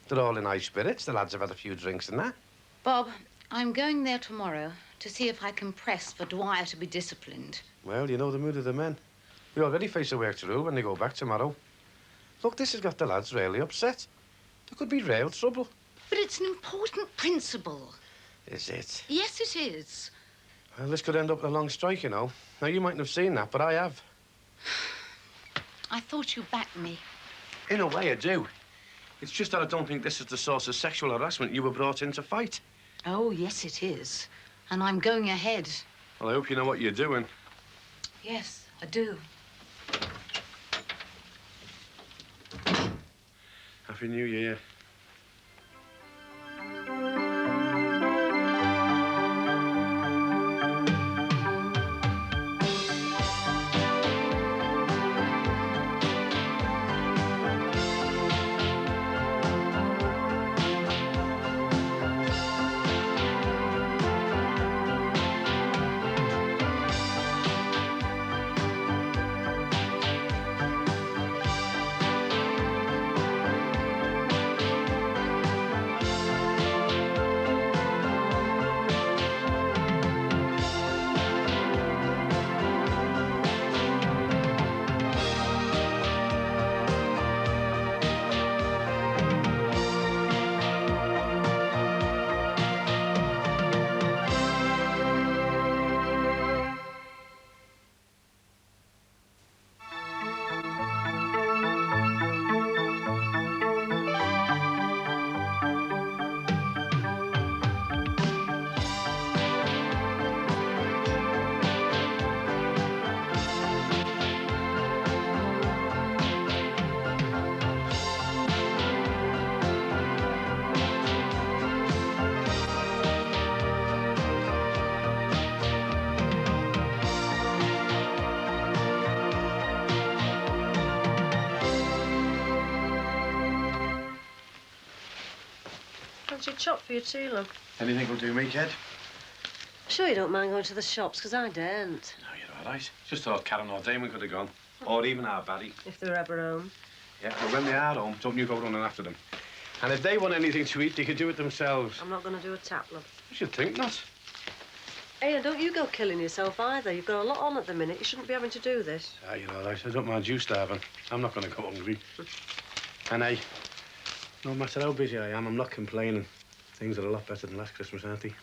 They're all in high spirits. The lads have had a few drinks and that. Bob, I'm going there tomorrow to see if I can press for Dwyer to be disciplined. Well, you know the mood of the men. We already face a work to do when they go back tomorrow. Look, this has got the lads really upset. There could be real trouble. But it's an important principle. Is it? Yes, it is. Well, this could end up in a long strike, you know. Now, you mightn't have seen that, but I have. I thought you backed me. In a way, I do. It's just that I don't think this is the source of sexual harassment you were brought in to fight. Oh, yes, it is. And I'm going ahead. Well, I hope you know what you're doing. Yes, I do. Happy New Year. Fancy a chop for your tea, love? Anything will do me, kid. Sure you don't mind going to the shops, because I daren't. No, you're all right. Just thought Karen or Damon could have gone. Or even our Barry. If they were ever home. Yeah, but when they are home, don't you go running after them. And if they want anything to eat, they can do it themselves. I'm not going to do a tap, love. You should think not. Hey, and don't you go killing yourself either. You've got a lot on at the minute. You shouldn't be having to do this. Ah, you're all right. I don't mind you starving. I'm not going to go hungry. And hey, no matter how busy I am, I'm not complaining. Things are a lot better than last Christmas, aren't they?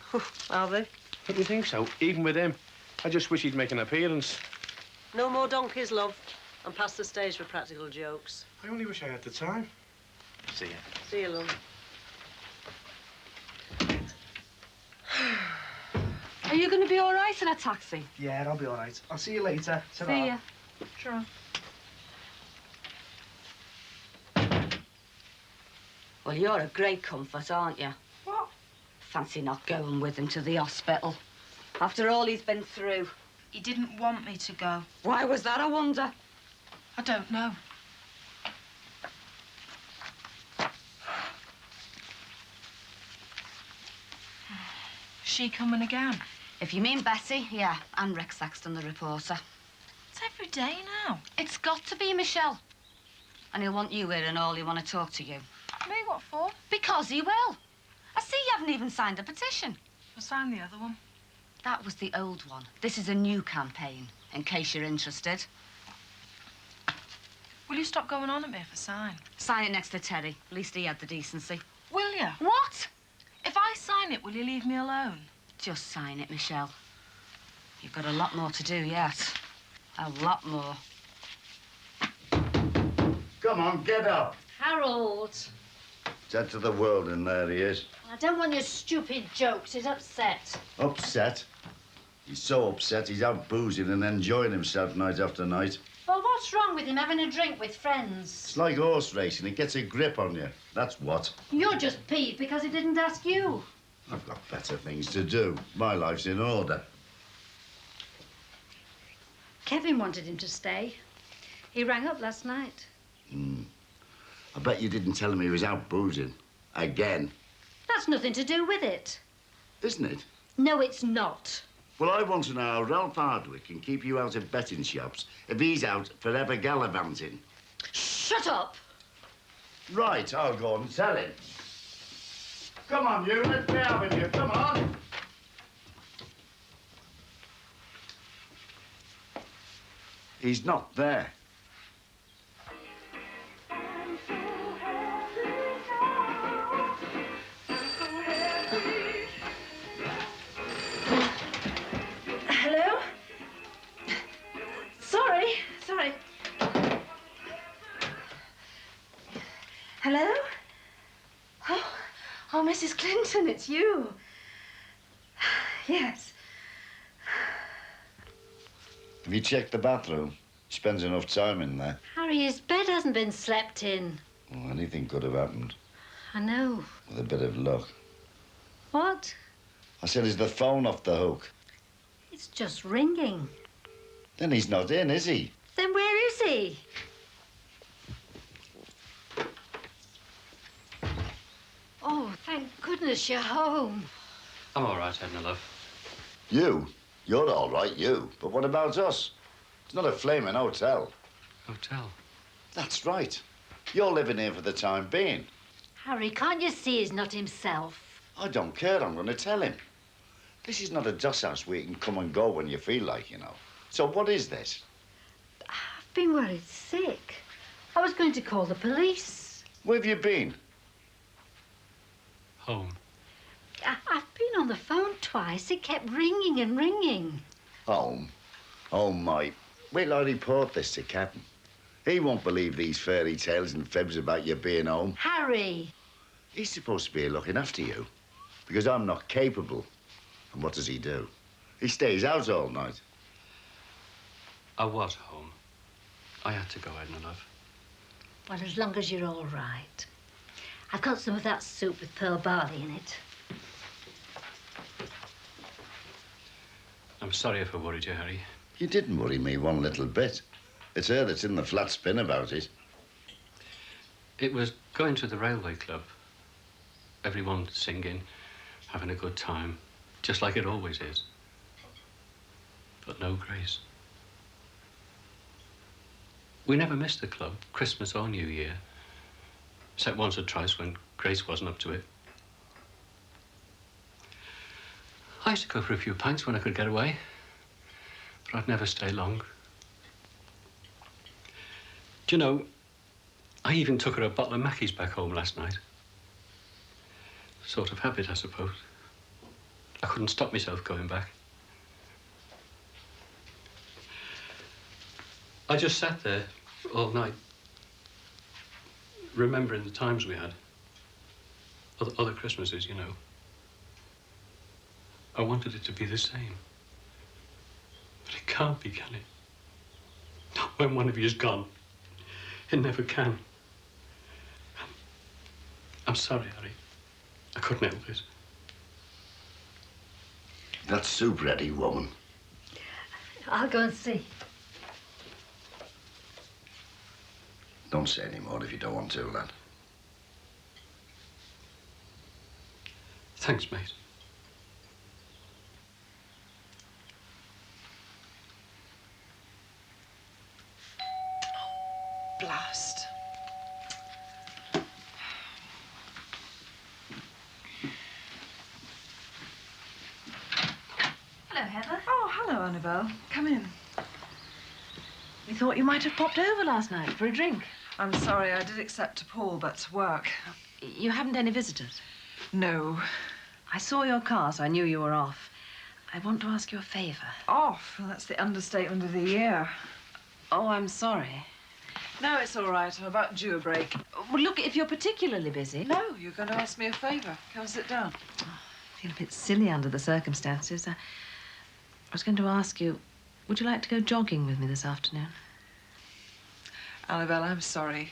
Are they? Don't you think so? Even with him. I just wish he'd make an appearance. No more donkeys, love. I'm past the stage for practical jokes. I only wish I had the time. See ya. See you, love. Are you going to be all right in a taxi? Yeah, I'll be all right. I'll see you later. Ta-ra. See ya. Sure. Well, you're a great comfort, aren't you? What? Fancy not going with him to the hospital. After all he's been through. He didn't want me to go. Why was that, I wonder? I don't know. She coming again? If you mean Bessie, yeah, and Rex Saxton, the reporter. It's every day now. It's got to be, Michelle. And he'll want you here and all. He'll want to talk to you. Me, what for? Because he will. I see you haven't even signed a petition. I signed the other one. That was the old one. This is a new campaign, in case you're interested. Will you stop going on at me if I sign? Sign it next to Terry. At least he had the decency. Will you? What? If I sign it, will you leave me alone? Just sign it, Michelle. You've got a lot more to do yet. A lot more. Come on, get up. Harold, Dead to the world, and there he is. I don't want your stupid jokes. He's upset. Upset? He's so upset he's out boozing and enjoying himself night after night. Well, what's wrong with him having a drink with friends? It's like horse racing. It gets a grip on you. That's what. You're just peeved because he didn't ask you. I've got better things to do. My life's in order. Kevin wanted him to stay. He rang up last night. I bet you didn't tell him he was out boozing. Again. That's nothing to do with it. Isn't it? No, it's not. Well, I want to know how Ralph Hardwick can keep you out of betting shops if he's out forever gallivanting. Shut up! Right, I'll go and tell him. Come on, you. Let's be having you. Come on. He's not there. Hello? Sorry. Hello? Oh, Mrs. Clinton, it's you. Yes. Have you checked the bathroom? He spends enough time in there. Harry, his bed hasn't been slept in. Well, anything could have happened I know. with a bit of luck. What? I said, is the phone off the hook? It's just ringing. Then he's not in, is he? Then where is he? Oh, thank goodness you're home. I'm all right, Edna, love. You? You're all right, you. But what about us? It's not a flaming hotel. Hotel? That's right. You're living here for the time being. Harry, can't you see he's not himself? I don't care. I'm going to tell him. This is not a doss house where you can come and go when you feel like, you know. So what is this? I've been worried sick. I was going to call the police. Where have you been? Home. I've been on the phone twice. It kept ringing and ringing. Home? Oh, my. Wait till I report this to Captain. He won't believe these fairy tales and fibs about you being home. Harry! He's supposed to be looking after you because I'm not capable. And what does he do? He stays out all night. I was home. I had to go, Edna, love. Well, as long as you're all right. I've got some of that soup with pearl barley in it. I'm sorry if I worried you, Harry. You didn't worry me one little bit. It's her that's in the flat spin about it. It was going to the railway club. Everyone singing, having a good time, just like it always is. But no Grace. We never missed the club, Christmas or New Year. Except once or twice when Grace wasn't up to it. I used to go for a few pints when I could get away. But I'd never stay long. Do you know, I even took her a bottle of Mackey's back home last night. Sort of habit, I suppose. I couldn't stop myself going back. I just sat there all night, remembering the times we had. Other Christmases, you know. I wanted it to be the same. But it can't be, can it? Not when one of you is gone. It never can. I'm sorry, Harry. I couldn't help it. That soup ready, woman. I'll go and see. Don't say any more if you don't want to, lad. Thanks, mate. blast. Hello, Heather. Oh, hello, Annabelle. Come in. We thought you might have popped over last night for a drink. I'm sorry, I did accept a call, but work. You haven't any visitors? No. I saw your car, so I knew you were off. I want to ask you a favour. Off? Well, that's the understatement of the year. Oh, I'm sorry. No, it's all right. I'm about due a break. Well, look, if you're particularly busy... No, you're going to ask me a favour. Come sit down. I feel a bit silly under the circumstances. I was going to ask you, would you like to go jogging with me this afternoon? Annabelle, I'm sorry.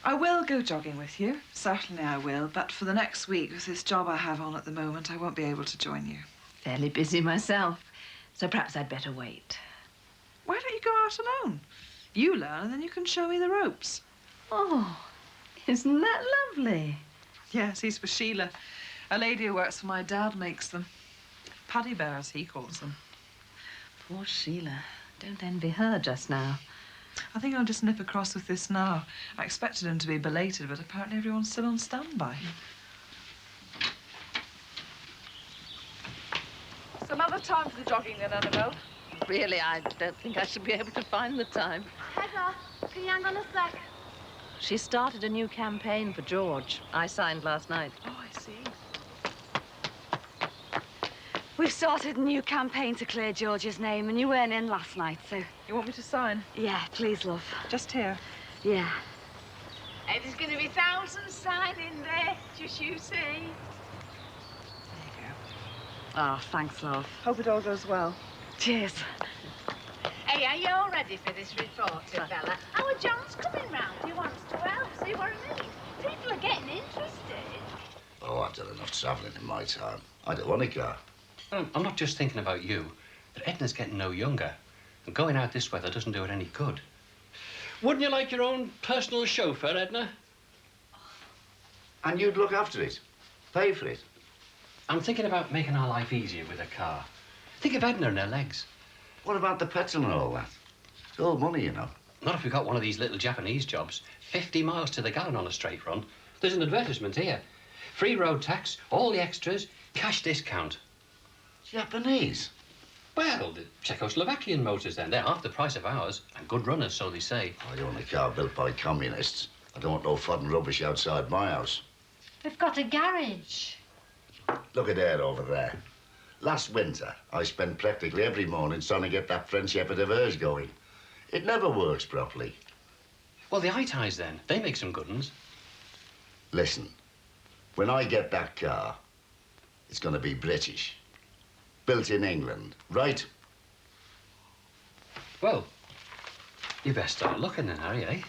I will go jogging with you. Certainly I will. But for the next week, with this job I have on at the moment, I won't be able to join you. Fairly busy myself, so perhaps I'd better wait. Why don't you go out alone? You learn, and then you can show me the ropes. Oh, isn't that lovely? Yes, he's for Sheila. A lady who works for my dad makes them. Paddy bears, he calls them. Poor Sheila. Don't envy her just now. I think I'll just nip across with this now. I expected him to be belated, but apparently everyone's still on standby. Some other time for the jogging then, Annabelle? Really, I don't think I should be able to find the time. Heather, can you hang on a sec? She started a new campaign for George. I signed last night. Oh, I see. We've started a new campaign to clear George's name, and you weren't in last night, so... You want me to sign? Yeah, please, love. Just here? Yeah. Hey, there's going to be thousands signing there, just you see. There you go. Oh, thanks, love. Hope it all goes well. Cheers. Hey, are you all ready for this reporter, fella? Our John's coming round. He wants to help. See what I mean? People are getting interested. Oh, I've done enough travelling in my time. I don't want a car. I'm not just thinking about you, but Edna's getting no younger. And going out this weather doesn't do her any good. Wouldn't you like your own personal chauffeur, Edna? And you'd look after it? Pay for it? I'm thinking about making our life easier with a car. Think of Edna and her legs. What about the petrol and all that? It's all money, you know. Not if we got one of these little Japanese jobs. 50 miles to the gallon on a straight run. There's an advertisement here. Free road tax, all the extras, cash discount. Japanese? Well, the Czechoslovakian motors then. They're half the price of ours. And good runners, so they say. I don't want a car built by communists. I don't want no fun rubbish outside my house. We've got a garage. Look at her over there. Last winter, I spent practically every morning trying to get that French effort of hers going. It never works properly. Well, the eye-ties then. They make some good ones. Listen, when I get that car, it's going to be British. Built in England, right? Well, you best start looking then, Harry, eh?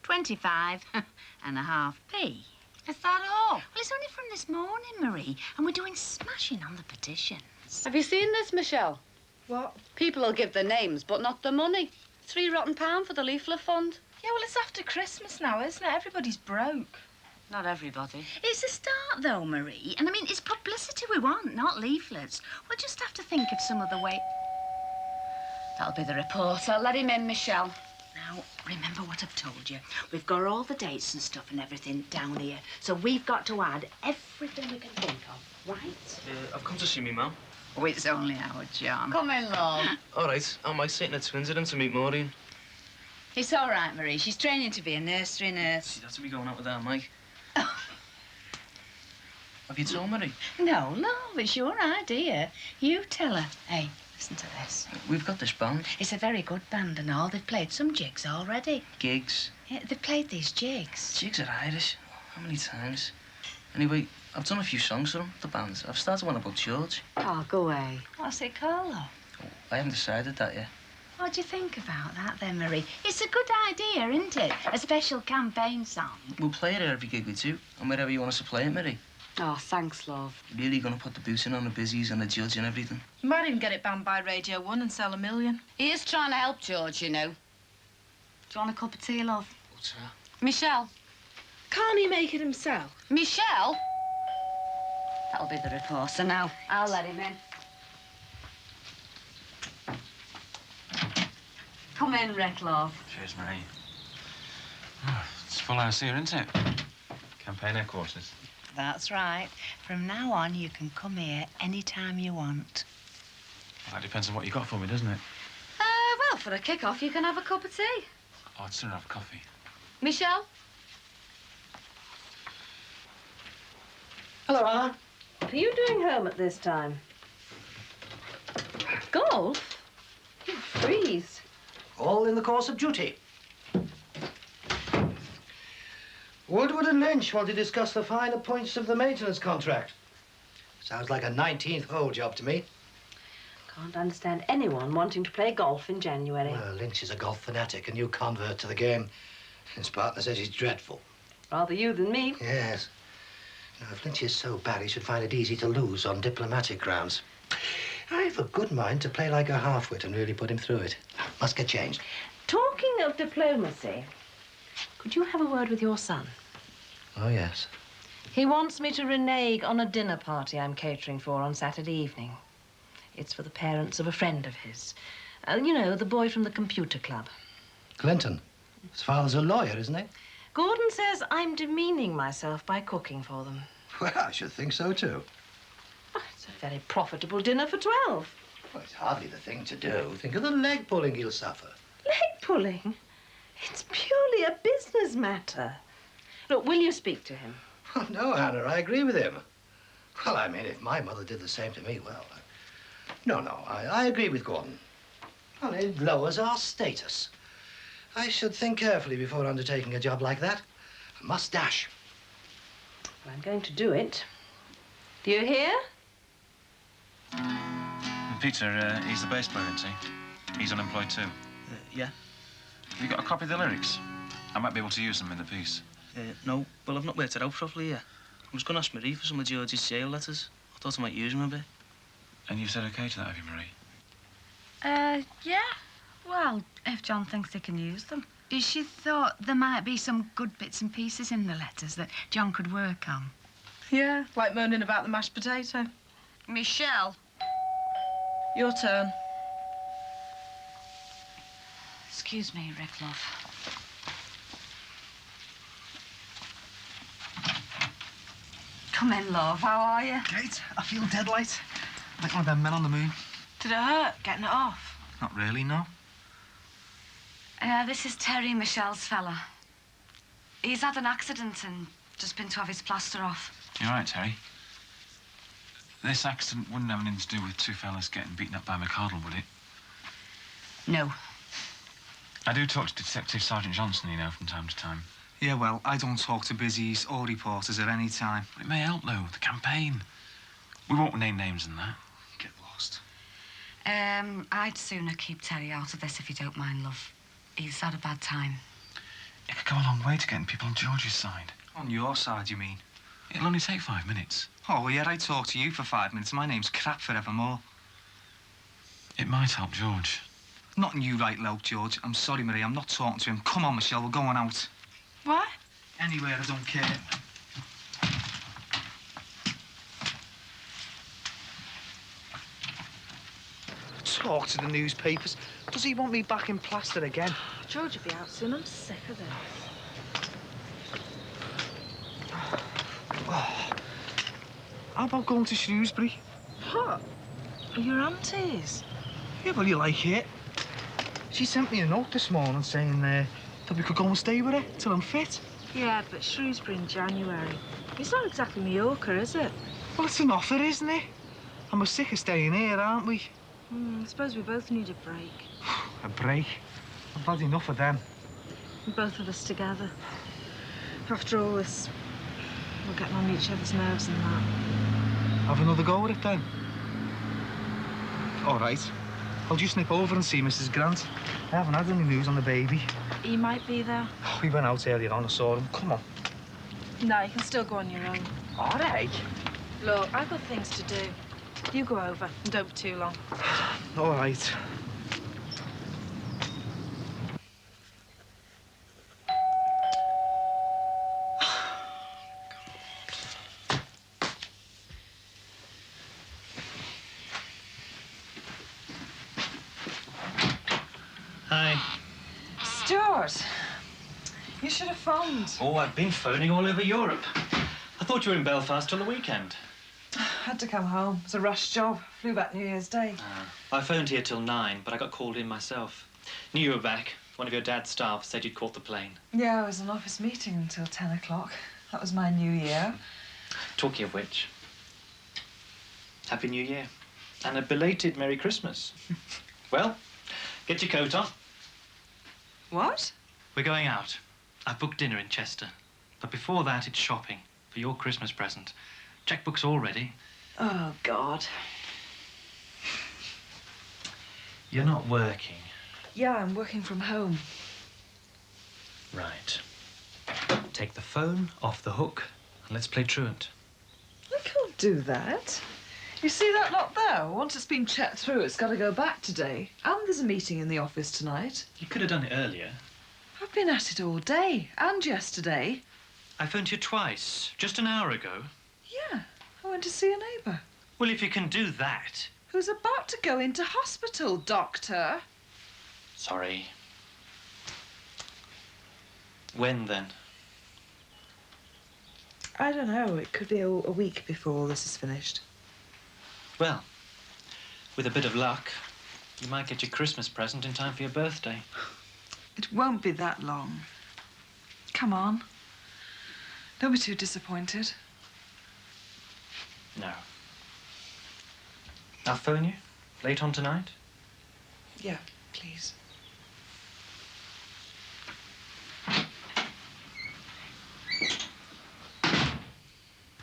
£3.25.5p. Is that all? Well, it's only from this morning, Marie, and we're doing smashing on the petitions. Have you seen this, Michelle? What? People will give their names, but not the money. £3 rotten for the leaflet fund. Yeah, well, it's after Christmas now, isn't it? Everybody's broke. Not everybody. It's a start, though, Marie. And, I mean, it's publicity we want, not leaflets. We'll just have to think of some other way. That'll be the reporter. Let him in, Michelle. Now, remember what I've told you. We've got all the dates and stuff and everything down here. So we've got to add everything we can think of, right? I've come to see me, ma'am. Oh, it's only our John. Come in, love. All right, I'm Mike Satan at Twins. I didn't to meet Maureen. It's all right, Marie. She's training to be a nursery nurse. You'd have to be going out with that, Mike. Have you told Marie? No, it's your idea. You tell her. Hey, listen to this. We've got this band. It's a very good band and all. They've played some jigs already. Gigs. Yeah, they've played these jigs. Jigs are Irish. How many times? Anyway, I've done a few songs for them, the band. I've started one about George. Oh, go away. What's it called, love? Oh, I haven't decided that yet. What do you think about that then, Marie? It's a good idea, isn't it? A special campaign song. We'll play it at every gig we do, and wherever you want us to play it, Marie. Oh, thanks, love. Really gonna put the booting on the busies and the judge and everything? You might even get it banned by Radio 1 and sell 1 million. He is trying to help George, you know. Do you want a cup of tea, love? What's that? Michelle. Can't he make it himself? Michelle? That'll be the reporter now. I'll let him in. Come in, Rick, love. Cheers, Marie. Oh, it's full house here, isn't it? Campaign headquarters. That's right. From now on, you can come here any time you want. Well, that depends on what you got for me, doesn't it? Well, for a kick-off, you can have a cup of tea. Oh, I'd sooner have coffee. Michelle? Hello, Anna. What are you doing home at this time? Golf? You freeze. All in the course of duty. Woodward and Lynch want to discuss the finer points of the maintenance contract. Sounds like a 19th hole job to me. Can't understand anyone wanting to play golf in January. Well, Lynch is a golf fanatic, a new convert to the game. His partner says he's dreadful. Rather you than me. Yes. Now, if Lynch is so bad, he should find it easy to lose on diplomatic grounds. I have a good mind to play like a half-wit and really put him through it. Must get changed. Talking of diplomacy, could you have a word with your son? Oh, yes. He wants me to renege on a dinner party I'm catering for on Saturday evening. It's for the parents of a friend of his. You know, the boy from the computer club. Clinton. His father's a lawyer, isn't he? Gordon says I'm demeaning myself by cooking for them. Well, I should think so, too. It's a very profitable dinner for 12. Well, it's hardly the thing to do. Think of the leg pulling he'll suffer. Leg pulling? It's purely a business matter. Look, will you speak to him? Well, no, Hannah, I agree with him. Well, I mean, if my mother did the same to me, well... No, I agree with Gordon. Well, it lowers our status. I should think carefully before undertaking a job like that. I must dash. Well, I'm going to do it. Do you hear? Peter, he's the bass player, isn't he? He's unemployed too. Yeah. Have you got a copy of the lyrics? I might be able to use them in the piece. No, well, I've not worked it out properly yet. I was going to ask Marie for some of George's jail letters. I thought I might use them a bit. And you've said OK to that, have you, Marie? Yeah. Well, if John thinks he can use them. She thought there might be some good bits and pieces in the letters that John could work on. Yeah, like moaning about the mashed potato. Michelle. Your turn. Excuse me, Rick, love. Come in, love. How are you? Kate, I feel dead light. Like one of them men on the moon. Did it hurt getting it off? Not really, no. This is Terry, Michelle's fella. He's had an accident and just been to have his plaster off. You all right, Terry? This accident wouldn't have anything to do with two fellas getting beaten up by McCardle, would it? No. I do talk to Detective Sergeant Johnson, you know, from time to time. Yeah, well, I don't talk to busies or reporters at any time. But it may help, though, the campaign. We won't name names in that. Get lost. I'd sooner keep Terry out of this if you don't mind, love. He's had a bad time. It could go a long way to getting people on George's side. On your side, you mean? It'll only take 5 minutes. Oh, well, yeah, I talk to you for 5 minutes. My name's crap forevermore. It might help George. Not in you right, lout, George. I'm sorry, Marie, I'm not talking to him. Come on, Michelle, we're going out. What? Anywhere, I don't care. Talk to the newspapers. Does he want me back in plaster again? George will be out soon. I'm sick of this. Oh. How about going to Shrewsbury? What? Your auntie's? Yeah, well, you like it. She sent me a note this morning saying that we could go and stay with her till I'm fit. Yeah, but Shrewsbury in January. It's not exactly Mallorca, is it? Well, it's an offer, isn't it? And we're sick of staying here, aren't we? I suppose we both need a break. A break? I've had enough of them. And both of us together. After all this, we're getting on each other's nerves and that. Have another go at it, then. All right. I'll just nip over and see Mrs. Grant. I haven't had any news on the baby. He might be there. We went out earlier on, I saw him. Come on. No, you can still go on your own. All right. Look, I've got things to do. You go over and don't be too long. All right. Hi. Stuart, you should have phoned. Oh, I've been phoning all over Europe. I thought you were in Belfast till the weekend. Had to come home. It was a rush job. Flew back New Year's Day. I phoned here till 9, but I got called in myself. Knew you were back. One of your dad's staff said you'd caught the plane. Yeah, I was in an office meeting until 10 o'clock. That was my New Year. Talking of which, Happy New Year. And a belated Merry Christmas. Well, get your coat on. What? We're going out. I've booked dinner in Chester. But before that, it's shopping for your Christmas present. Checkbook's all ready. Oh, God. You're not working. Yeah, I'm working from home. Right. Take the phone off the hook and let's play truant. I can't do that. You see that lot there? Once it's been checked through, it's got to go back today. And there's a meeting in the office tonight. You could have done it earlier. I've been at it all day and yesterday. I phoned you twice, just an hour ago. Yeah, I went to see a neighbour. Well, if you can do that... Who's about to go into hospital, Doctor? Sorry. When, then? I don't know. It could be a week before all this is finished. Well, with a bit of luck, you might get your Christmas present in time for your birthday. It won't be that long. Come on. Don't be too disappointed. No. I'll phone you late on tonight. Yeah, please.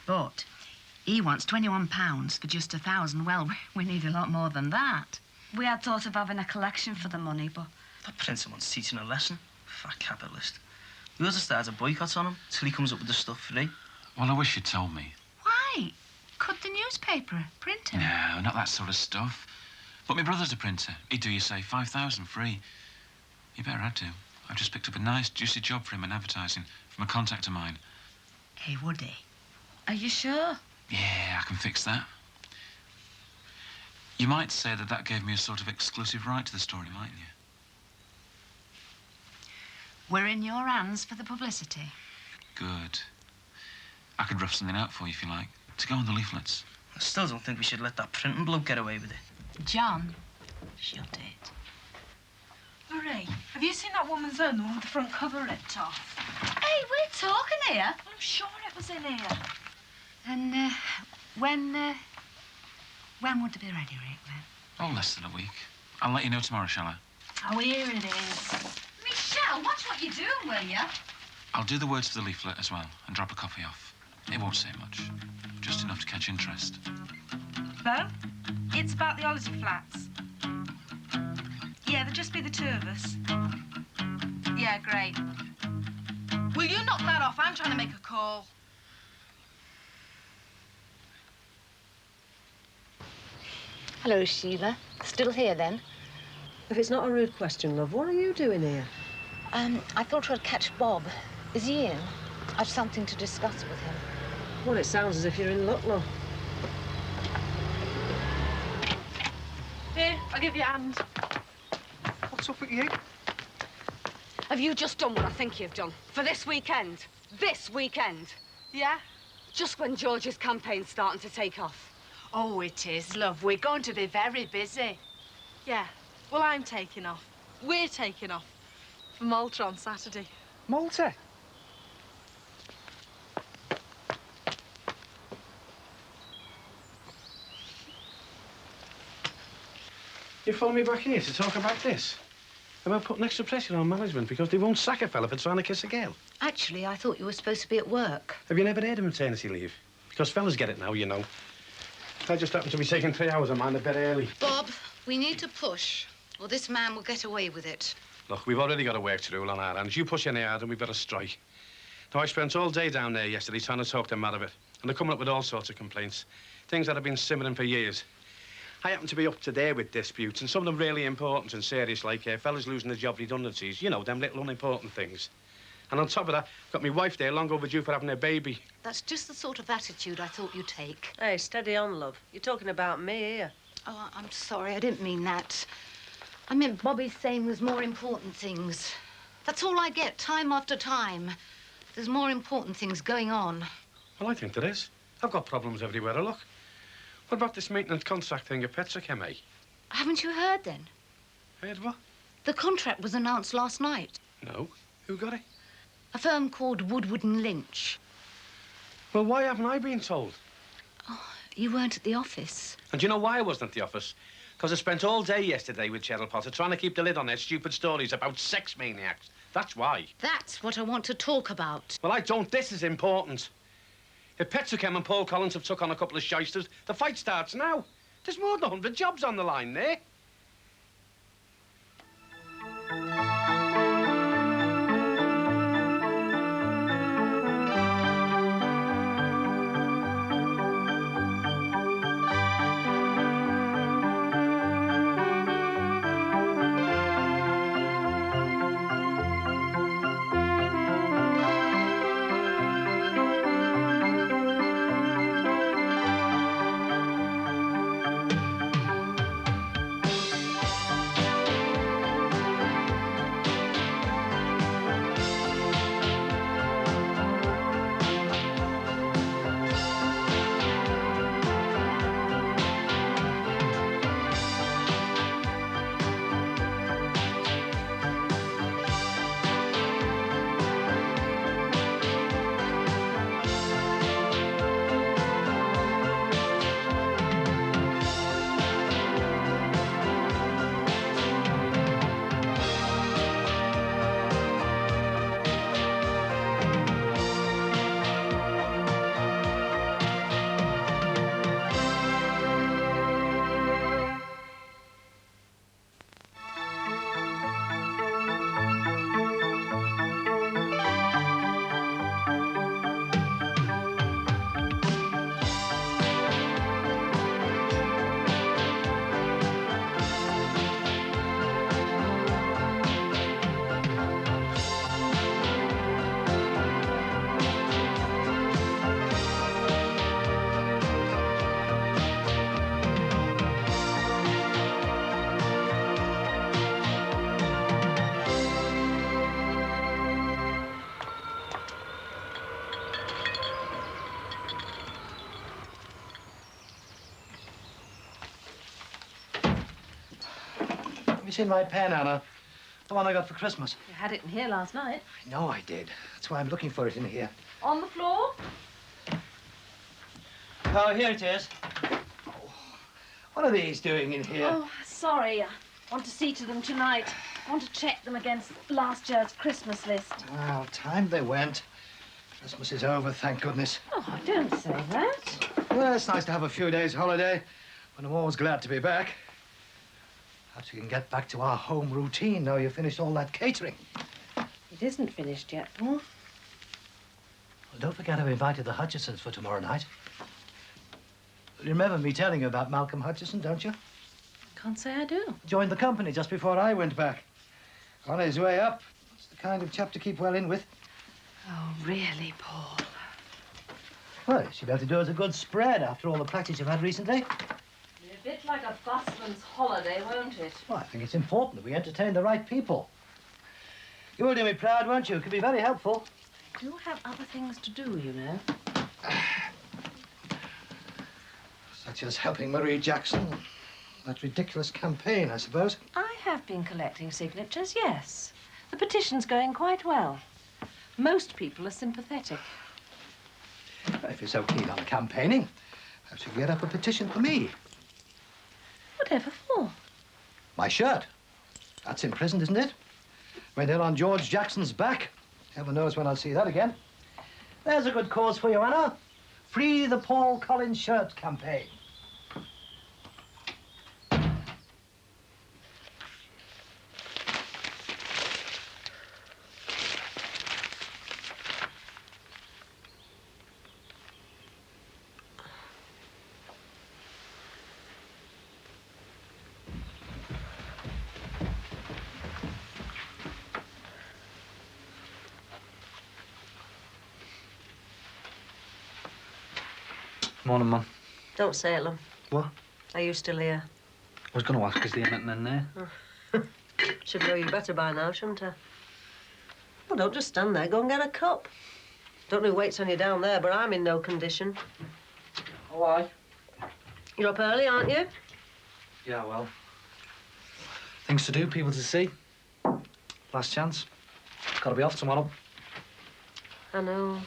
But he wants £21 for just 1,000. Well, we need a lot more than that. We had thought of having a collection for the money, but... That printer wants teaching a lesson. Fat capitalist. We ought to start a boycott on him till he comes up with the stuff free. Well, I wish you'd told me. Why? Could the newspaper print him? No, not that sort of stuff. But my brother's a printer. He'd do you, say, 5,000 free. You better had to. I've just picked up a nice, juicy job for him in advertising from a contact of mine. Hey, would he? Are you sure? Yeah, I can fix that. You might say that that gave me a sort of exclusive right to the story, mightn't you? We're in your hands for the publicity. Good. I could rough something out for you, if you like, to go on the leaflets. I still don't think we should let that printing bloke get away with it. John, shut it. Marie, have you seen that woman's own, the one with the front cover ripped off? Hey, we're talking here. I'm sure it was in here. And, when would it be ready, Rick? Oh, less than a week. I'll let you know tomorrow, shall I? Oh, here it is. Michelle, watch what you're doing, will you? I'll do the words for the leaflet as well and drop a copy off. It won't say much. Just enough to catch interest. Bo, it's about the holiday flats. Yeah, there'll just be the two of us. Yeah, great. Will you knock that off? I'm trying to make a call. Hello, Sheila. Still here, then? If it's not a rude question, love, what are you doing here? I thought I'd catch Bob. Is he in? I've something to discuss with him. Well, it sounds as if you're in luck, love. Here, I'll give you a hand. What's up with you? Have you just done what I think you've done? For this weekend? This weekend? Yeah? Just when George's campaign's starting to take off. Oh, it is, love. We're going to be very busy. Yeah. Well, I'm taking off. We're taking off. For Malta on Saturday. Malta? You phoned me back here to talk about this? About putting extra pressure on management because they won't sack a fella for trying to kiss a girl? Actually, I thought you were supposed to be at work. Have you never heard of maternity leave? Because fellas get it now, you know. I just happen to be taking 3 hours of mine a bit early. Bob, we need to push, or this man will get away with it. Look, we've already got a work to do on our hands. You push any harder and we've got a strike. Now, I spent all day down there yesterday trying to talk them out of it. And they're coming up with all sorts of complaints. Things that have been simmering for years. I happen to be up to date with disputes, and some of them really important and serious, like fellas losing their job redundancies. You know, them little unimportant things. And on top of that, got my wife there, long overdue for having a baby. That's just the sort of attitude I thought you'd take. Hey, steady on, love. You're talking about me here. Oh, I'm sorry. I didn't mean that. I meant Bobby's saying there's more important things. That's all I get, time after time. There's more important things going on. Well, I think there is. I've got problems everywhere I look. What about this maintenance contract thing at Petrochem, eh? Haven't you heard, then? Heard what? The contract was announced last night. No. Who got it? A firm called Woodward and Lynch. Well, why haven't I been told? Oh, you weren't at the office. And do you know why I wasn't at the office? Because I spent all day yesterday with Cheryl Potter trying to keep the lid on their stupid stories about sex maniacs. That's why. That's what I want to talk about. Well, I don't. This is important. If Petrochem and Paul Collins have took on a couple of shysters, the fight starts now. There's more than 100 jobs on the line there. Have you seen my pen, Anna? The one I got for Christmas. You had it in here last night. I know I did. That's why I'm looking for it in here. On the floor? Oh, here it is. Oh, what are these doing in here? Oh, sorry. I want to see to them tonight. I want to check them against last year's Christmas list. Well, time they went. Christmas is over, thank goodness. Oh, don't say that. Well, it's nice to have a few days' holiday, but I'm always glad to be back. Perhaps we can get back to our home routine now you've finished all that catering. It isn't finished yet, Paul. Well, don't forget I've invited the Hutchisons for tomorrow night. You remember me telling you about Malcolm Hutchison, don't you? Can't say I do. Joined the company just before I went back. On his way up. It's the kind of chap to keep well in with. Oh, really, Paul? Well, you should be able to do us a good spread after all the practice you've had recently. Be a bit like a busman's holiday, won't it? Well, I think it's important that we entertain the right people. You will do me proud, won't you? It could be very helpful. I do have other things to do, you know. Such as helping Marie Jackson. That ridiculous campaign, I suppose. I have been collecting signatures, yes. The petition's going quite well. Most people are sympathetic. Well, if you're so keen on campaigning, perhaps you could get up a petition for me. Whatever for? My shirt. That's in prison, isn't it? Went in on George Jackson's back. Heaven knows when I'll see that again. There's a good cause for you, Anna. Free the Paul Collins shirt campaign. Morning, Mum. Don't say it, love. What? Are you still here? I was going to ask, is there anything in there? Should know you better by now, shouldn't I? Well, don't just stand there. Go and get a cup. Don't know who waits on you down there, but I'm in no condition. Why? You're up early, aren't you? Yeah, well. Things to do, people to see. Last chance. Got to be off tomorrow. I know.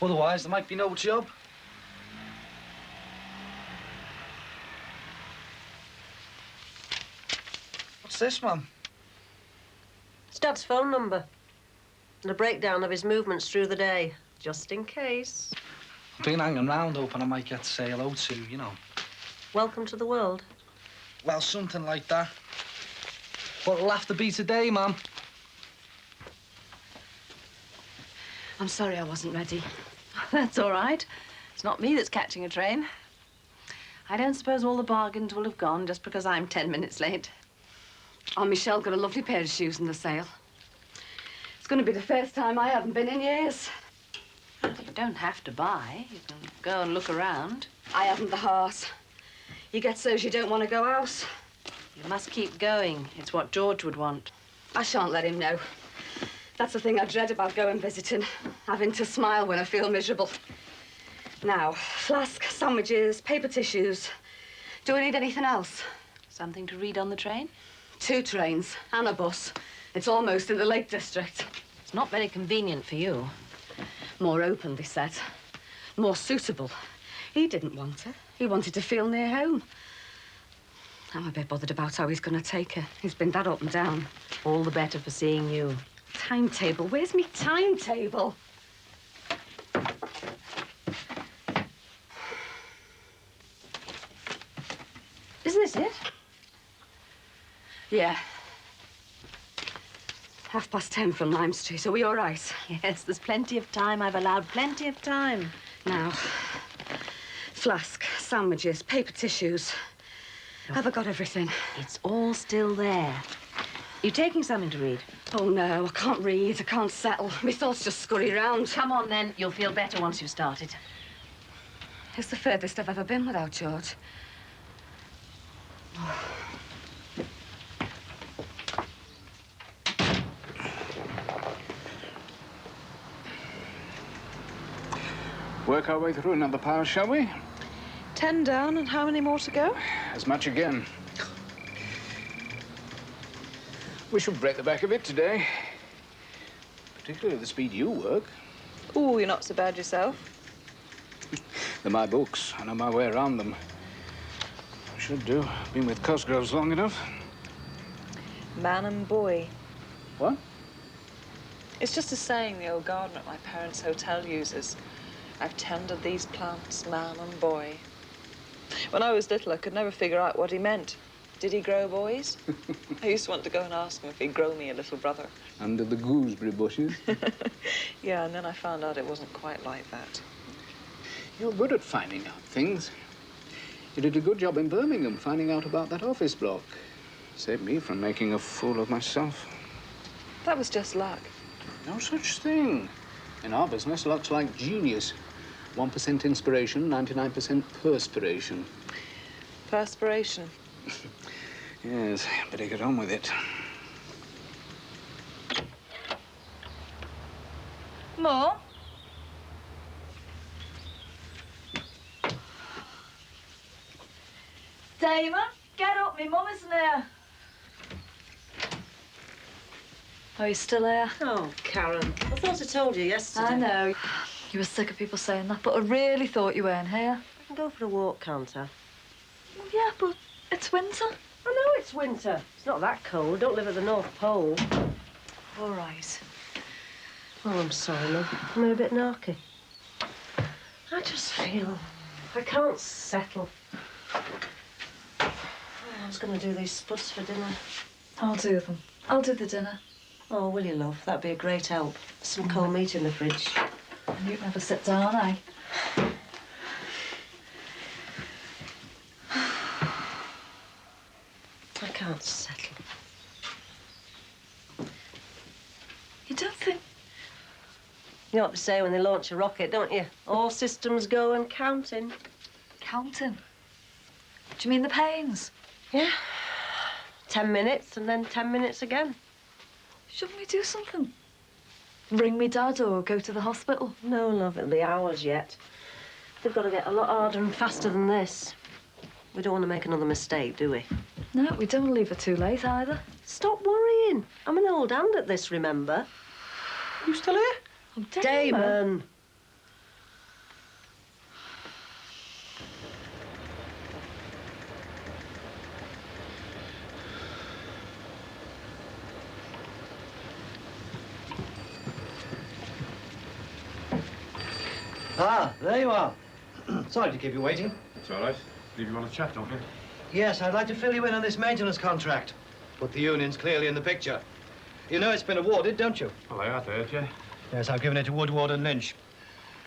Otherwise, there might be no job. What's this, Mum? It's Dad's phone number. And a breakdown of his movements through the day, just in case. I've been hanging round hoping I might get to say hello to, you know. Welcome to the world. Well, something like that. But it'll have to be today, Mum. I'm sorry I wasn't ready. That's all right. It's not me that's catching a train. I don't suppose all the bargains will have gone just because I'm 10 minutes late. Oh, Michelle got a lovely pair of shoes in the sale. It's going to be the first time I haven't been in years. You don't have to buy. You can go and look around. I haven't the heart. You get so's you don't want to go out. You must keep going. It's what George would want. I shan't let him know. That's the thing I dread about going visiting. Having to smile when I feel miserable. Now, flask, sandwiches, paper tissues. Do I need anything else? Something to read on the train? 2 trains and a bus. It's almost in the Lake District. It's not very convenient for you. More open, they said. More suitable. He didn't want it. He wanted to feel near home. I'm a bit bothered about how he's going to take her. He's been that up and down. All the better for seeing you. Timetable? Where's me timetable? Isn't this it? Yeah. 10:30 from Lime Street. Are we all right? Yes, there's plenty of time. I've allowed plenty of time. Now, flask, sandwiches, paper tissues. Have I got everything? It's all still there. You taking something to read? Oh, no, I can't read. I can't settle. My thoughts just scurry round. Come on, then. You'll feel better once you've started. It's the furthest I've ever been without George. Work our way through another pile, shall we? 10 down, and how many more to go? As much again. We should break the back of it today. Particularly the speed you work. Ooh, you're not so bad yourself. They're my books. I know my way around them. I should do. Been with Cosgroves long enough. Man and boy. What? It's just a saying the old gardener at my parents' hotel uses. I've tended these plants, man and boy. When I was little, I could never figure out what he meant. Did he grow boys? I used to want to go and ask him if he'd grow me a little brother. Under the gooseberry bushes. Yeah, and then I found out it wasn't quite like that. You're good at finding out things. You did a good job in Birmingham finding out about that office block. Saved me from making a fool of myself. That was just luck. No such thing. In our business, luck's like genius. 1% inspiration, 99% perspiration. Perspiration? Yes, better get on with it. More? Damon, get up. My mum isn't here. Oh, you still here? Oh, Karen. I thought I told you yesterday. I know. You were sick of people saying that, but I really thought you weren't here. I can go for a walk, can't I? Well, yeah, but it's winter. I know it's winter. It's not that cold. Don't live at the North Pole. All right. Oh, I'm sorry, love. I'm a bit narky. I just feel I can't settle. Oh, I was going to do these spuds for dinner. I'll do them. I'll do the dinner. Oh, will you, love? That'd be a great help. Some cold meat in the fridge. And you never sit down, eh? I can't settle. You don't think... You know what they say when they launch a rocket, don't you? All systems go and counting. Counting? Do you mean the pains? Yeah. 10 minutes and then 10 minutes again. Shouldn't we do something? Ring me dad or go to the hospital? No, love, it'll be hours yet. They've got to get a lot harder and faster than this. We don't want to make another mistake, do we? No, we don't want to leave it too late either. Stop worrying. I'm an old hand at this, remember? You still here? Oh, Damon. Ah, there you are. Sorry to keep you waiting. It's all right. Leave you want to chat, don't you? Yes, I'd like to fill you in on this maintenance contract. Put the union's clearly in the picture. You know it's been awarded, don't you? Well, I have heard, yeah. Yes, I've given it to Woodward and Lynch.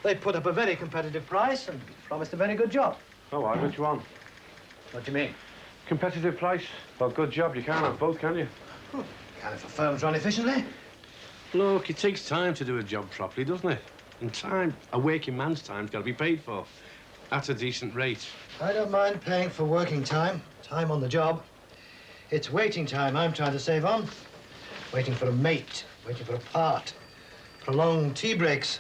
They put up a very competitive price and promised a very good job. Oh, I bet you on. What do you mean? Competitive price. Well, good job. You can't have both, can you? Can if a firm's run efficiently. Look, it takes time to do a job properly, doesn't it? And time, a working man's time's got to be paid for. At a decent rate. I don't mind paying for working time, time on the job. It's waiting time I'm trying to save on. Waiting for a mate, waiting for a part, prolonged tea breaks.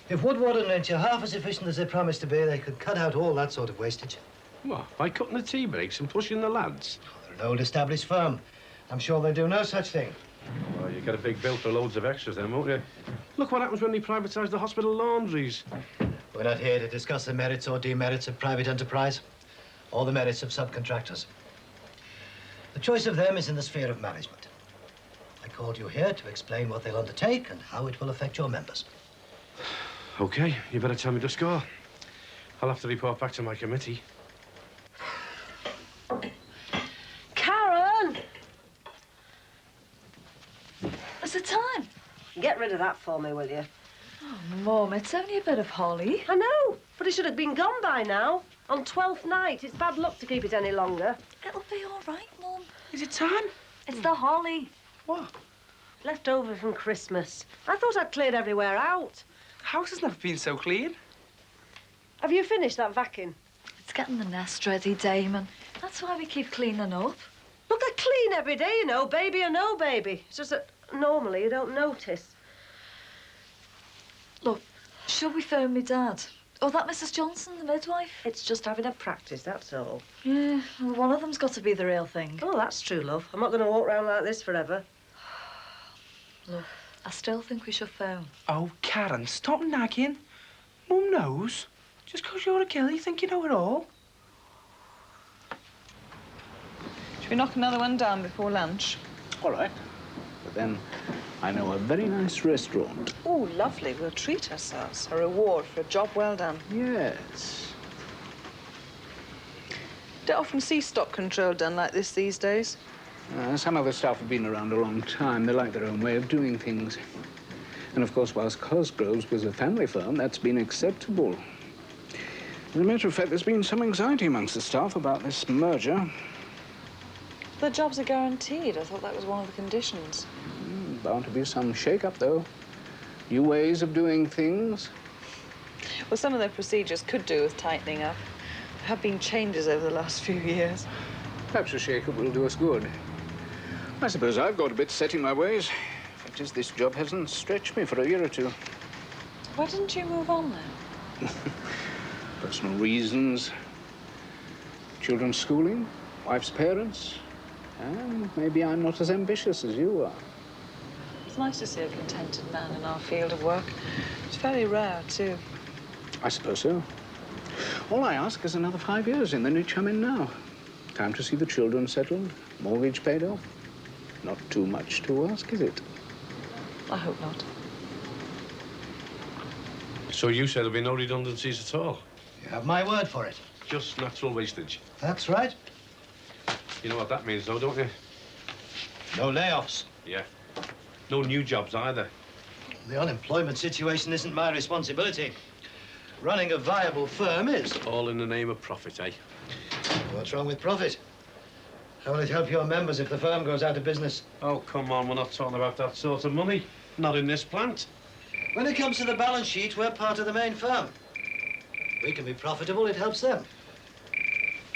If Woodward and Lynch are half as efficient as they promised to be, they could cut out all that sort of wastage. What, by cutting the tea breaks and pushing the lads? They're an old established firm. I'm sure they do no such thing. Well, you get a big bill for loads of extras then, won't you? Look what happens when they privatise the hospital laundries. We're not here to discuss the merits or demerits of private enterprise, or the merits of subcontractors. The choice of them is in the sphere of management. I called you here to explain what they'll undertake and how it will affect your members. OK, you better tell me to score. I'll have to report back to my committee. Karen! What's the time? Get rid of that for me, will you? Oh, Mum, it's only a bit of holly. I know, but it should have been gone by now. On 12th night. It's bad luck to keep it any longer. It'll be all right, Mum. Is it time? It's the holly. What? Left over from Christmas. I thought I'd cleared everywhere out. House has never been so clean. Have you finished that vacuum? It's getting the nest ready, Damon. That's why we keep cleaning up. Look, I clean every day, you know, baby or no baby. It's just that normally you don't notice. Look, shall we phone me dad? Or that Mrs. Johnson, the midwife? It's just having a practice, that's all. Yeah, well, one of them's got to be the real thing. Oh, that's true, love. I'm not going to walk around like this forever. Look, I still think we should phone. Oh, Karen, stop nagging. Mum knows. Just 'cause you're a girl, you think you know it all. Should we knock another one down before lunch? All right. But then I know a very nice restaurant. Oh, lovely. We'll treat ourselves. A reward for a job well done. Yes. Don't often see stock control done like this these days. Some of the staff have been around a long time. They like their own way of doing things. And, of course, whilst Cosgrove's was a family firm, that's been acceptable. As a matter of fact, there's been some anxiety amongst the staff about this merger. The jobs are guaranteed. I thought that was one of the conditions. Bound to be some shake-up, though. New ways of doing things. Well, some of their procedures could do with tightening up. There have been changes over the last few years. Perhaps a shake-up will do us good. I suppose I've got a bit set in my ways. Fact is, this job hasn't stretched me for a year or two. Why didn't you move on, then? Personal reasons. Children's schooling, wife's parents. And maybe I'm not as ambitious as you are. It's nice to see a contented man in our field of work. It's very rare, too. I suppose so. All I ask is another 5 years in the niche I'm in now. Time to see the children settled, mortgage paid off. Not too much to ask, is it? I hope not. So you said there'll be no redundancies at all? You have my word for it. Just natural wastage? That's right. You know what that means, though, don't you? No layoffs. Yeah. No new jobs either. The unemployment situation isn't my responsibility. Running a viable firm is. All in the name of profit, eh? What's wrong with profit? How will it help your members if the firm goes out of business? Oh, come on, we're not talking about that sort of money. Not in this plant. When it comes to the balance sheet, we're part of the main firm. We can be profitable, it helps them.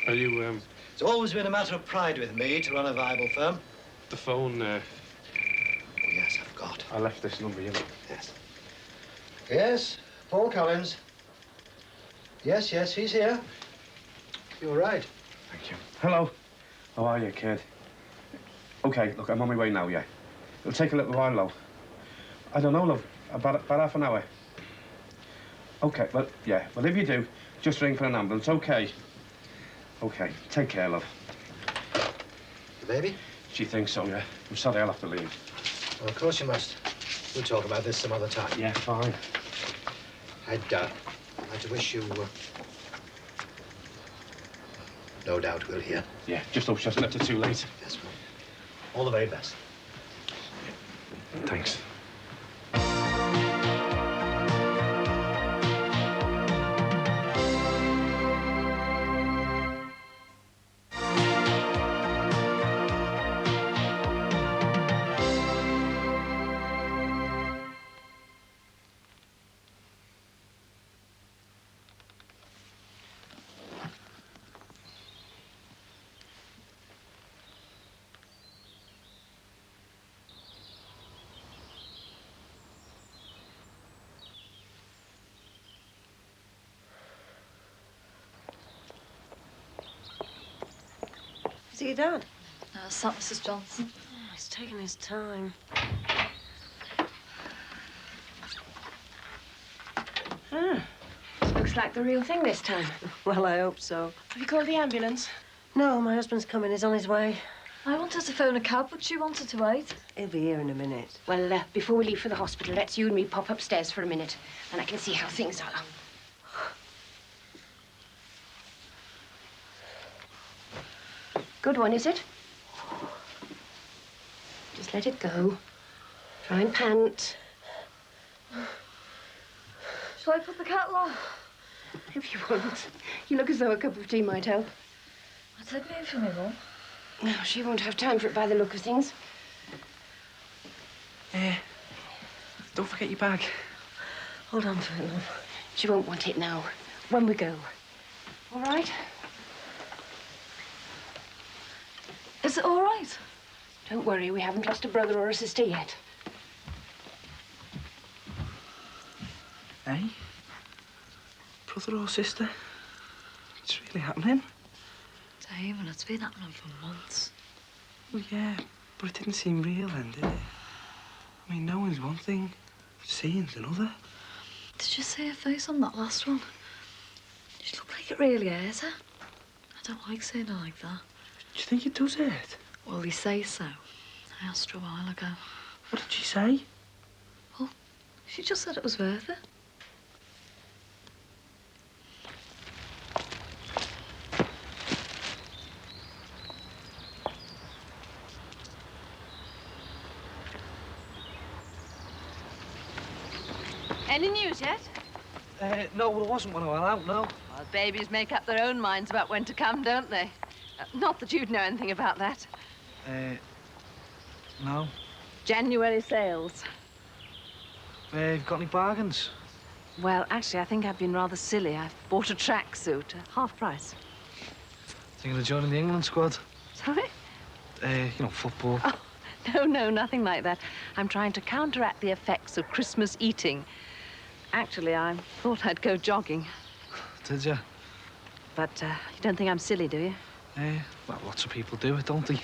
Are you, It's always been a matter of pride with me to run a viable firm. The phone, Oh, yes, I forgot. I left this number, you know. Yes. Yes, Paul Collins. Yes, he's here. You're right. Thank you. Hello. How are you, kid? Okay, look, I'm on my way now, yeah. It'll take a little while, love. I don't know, love. About half an hour. Okay, well, yeah. Well, if you do, just ring for an ambulance, okay? Okay, take care, love. The baby? She thinks so, yeah. I'm sorry, I'll have to leave. Well, of course you must. We'll talk about this some other time. Yeah, fine. I'd like to wish you... no doubt we'll hear. Yeah, just hope she hasn't left it too late. Yes, well, all the very best. Thanks. Is it your dad? No, it's not Mrs. Johnson. Oh, he's taking his time. Looks like the real thing this time. Well, I hope so. Have you called the ambulance? No, my husband's coming. He's on his way. I wanted to phone a cab, but she wanted to wait. He'll be here in a minute. Well, before we leave for the hospital, let's you and me pop upstairs for a minute, and I can see how things are. Good one, is it? Just let it go. Try and pant. Shall I put the kettle on? If you want. You look as though a cup of tea might help. I'll take it in for me, Mum. No, she won't have time for it by the look of things. Don't forget your bag. Hold on for it, love. She won't want it now. When we go. All right? Is it all right? Don't worry, we haven't lost a brother or a sister yet. Eh? Brother or sister? It's really happening. Damon, it's been happening for months. Well, yeah, but it didn't seem real then, did it? I mean, knowing's one thing, seeing's another. Did you see her face on that last one? She looked like it really hurt her. I don't like seeing her like that. Do you think it does hurt? Well, they say so. I asked her a while ago. What did she say? Well, she just said it was worth it. Any news yet? No, well, there wasn't one a while out, no. Well, babies make up their own minds about when to come, don't they? Not that you'd know anything about that. No. January sales. You've got any bargains? Well, actually, I think I've been rather silly. I've bought a tracksuit, half price. Thinking of joining the England squad? Sorry? You know, football. Oh, no, nothing like that. I'm trying to counteract the effects of Christmas eating. Actually, I thought I'd go jogging. Did you? But you don't think I'm silly, do you? Well, lots of people do it, don't they?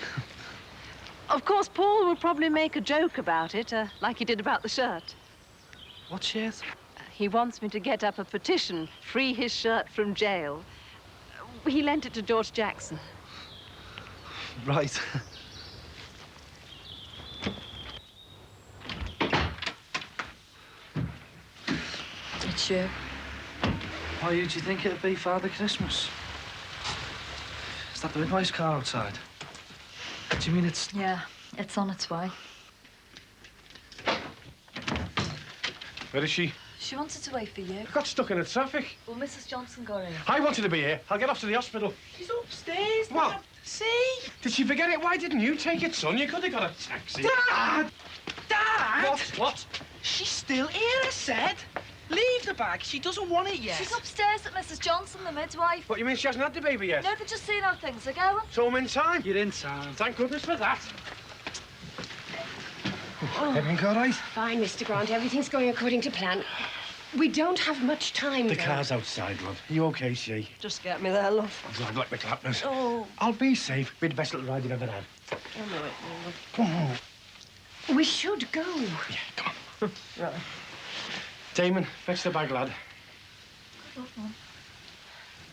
Of course, Paul will probably make a joke about it, like he did about the shirt. What shirt? He wants me to get up a petition, free his shirt from jail. He lent it to George Jackson. Right. It's you. Why, who do you think it'd be, Father Christmas? Is that the midwife's car outside? Do you mean it's... Yeah, it's on its way. Where is she? She wanted to wait for you. Got stuck in the traffic. Well, Mrs. Johnson got in. I wanted to be here. I'll get off to the hospital. She's upstairs. What? See? Did she forget it? Why didn't you take it, son? You could have got a taxi. Dad! Dad! Dad! What? She's still here, I said. Leave the bag. She doesn't want it yet. She's upstairs at Mrs. Johnson, the midwife. What, you mean she hasn't had the baby yet? No, they're just seeing how things are going. So I'm in time? You're in time. Thank goodness for that. Everything all right? Fine, Mr. Grant. Everything's going according to plan. We don't have much time, The though. car's outside, love. Are you okay, she? Just get me there, love. I'd like the clappers. Oh. I'll be safe. Be the best little ride you've ever had. I know it, love. Come on. We should go. Yeah, come on. Right. Damon, fetch the bag, lad.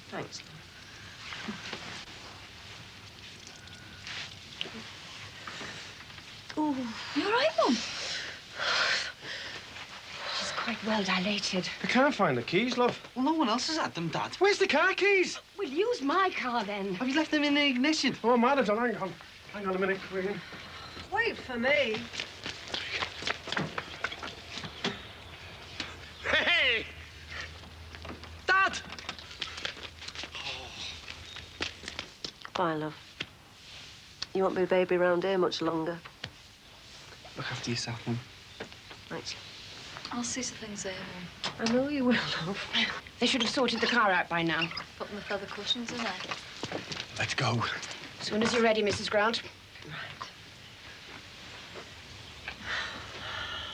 Thanks. Oh, you all right, Mum? She's quite well dilated. I can't find the keys, love. Well, no one else has had them, Dad. Where's the car keys? We'll use my car, then. Have you left them in the ignition? Oh, I might have done. Hang on. Hang on a minute, Queen. Wait for me. Hey! Dad! Bye, love. You won't be a baby round here much longer. Look after yourself, Mum. Thanks. I'll see to things there, Mum. I know you will, love. They should have sorted the car out by now. Putting the feather cushions in there. Let's go. As soon as you're ready, Mrs. Grant.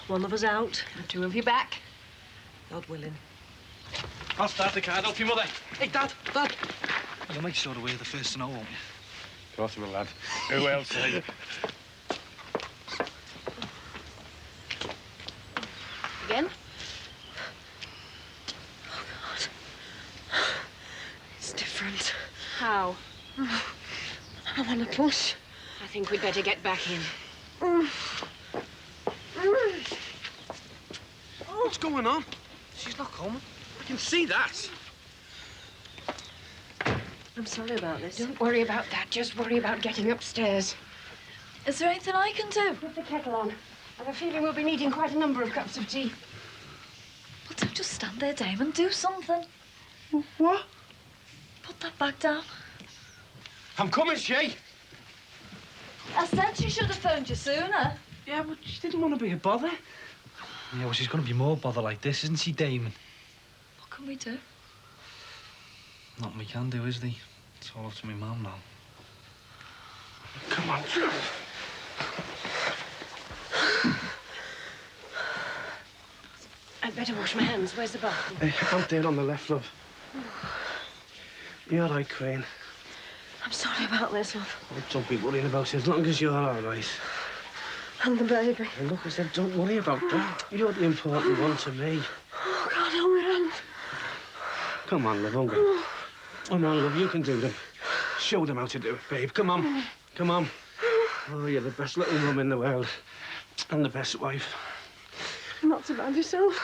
One of us out. And two of you back. God willing. I'll start the car. Help your mother. Hey, Dad. Dad. You'll make sure that we're the first to know, won't you? Of course we will, lad. Who else, eh? Again. Oh, God. It's different. How? I want to push. I think we'd better get back in. What's going on? She's not coming. I can see that. I'm sorry about this. Don't worry about that. Just worry about getting upstairs. Is there anything I can do? Put the kettle on. I have a feeling we'll be needing quite a number of cups of tea. Well, don't just stand there, Damon. Do something. What? Put that bag down. I'm coming, she. I said she should have phoned you sooner. Yeah, but she didn't want to be a bother. Yeah, well, she's going to be more bother like this, isn't she, Damon? What can we do? Nothing we can do, is there? It's all up to me mum now. Come on. I'd better wash my hands. Where's the bathroom? Hey, out there on the left, love. You all right, Queen? I'm sorry about this, love. Oh, don't be worrying about it as long as you're all right. And the baby. And look, I said, don't worry about that. You're the important one to me. Oh, God, help me, Ren. Come on, love, hold on. Come on, love, you can do them. Show them how to do it, babe. Come on. Come on. Oh, you're the best little mum in the world. And the best wife. Not so bad yourself.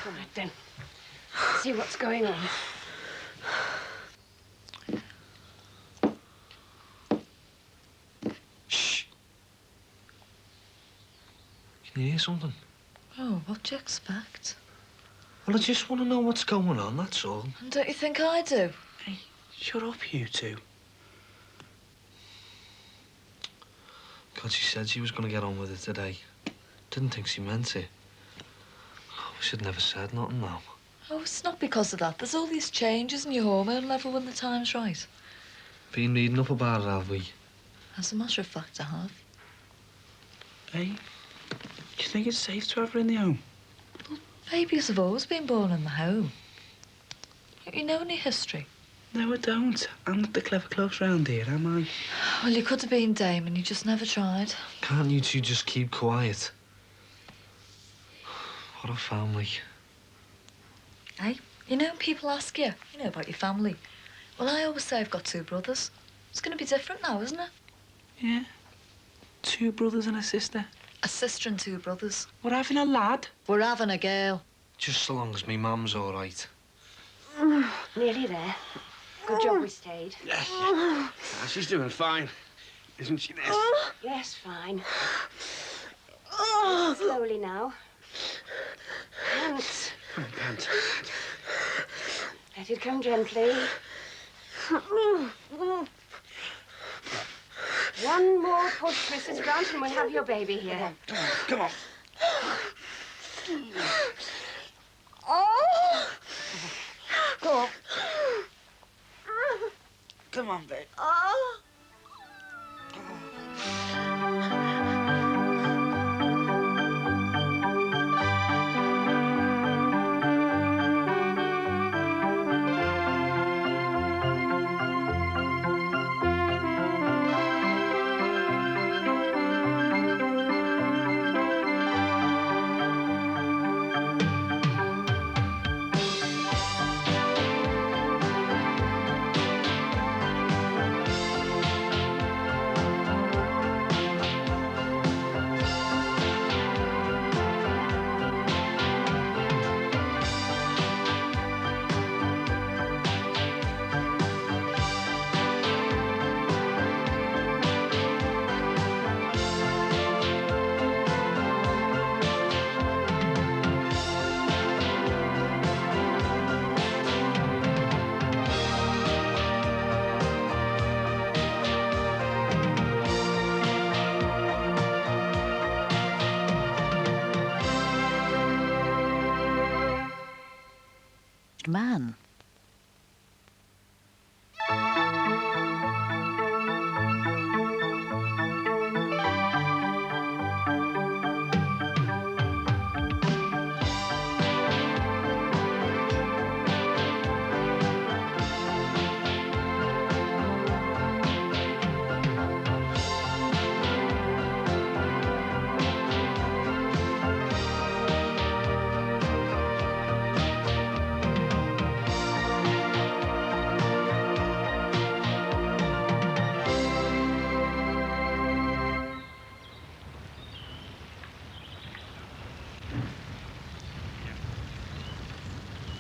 All right, then. See what's going on. Shh. Can you hear something? Oh, what do you expect? Well, I just want to know what's going on, that's all. And don't you think I do? Hey, shut up, you two. God, she said she was going to get on with it today. Didn't think she meant it. Oh, we should never said nothing now. Oh, it's not because of that. There's all these changes in your hormone level when the time's right. Been reading up about it, have we? As a matter of fact, I have. Hey, do you think it's safe to have her in the home? Babies have always been born in the home. Don't you know any history? No, I don't. I'm not the clever close round here, am I? Well, you could have been Damon. You just never tried. Can't you two just keep quiet? What a family. Hey, you know when people ask you, about your family. Well, I always say I've got two brothers. It's going to be different now, isn't it? Yeah. 2 brothers and a sister. A sister and 2 brothers. We're having a lad. We're having a girl. Just so long as me mum's all right. Nearly there. Good job we stayed. Yeah. She's doing fine. Isn't she, Ness? Yes, fine. Slowly now. Pants. Come on, Pant. Let it come gently. One more push, Mrs. Grant, and we'll have your baby here. Come on. Go on. Come on, babe. Man.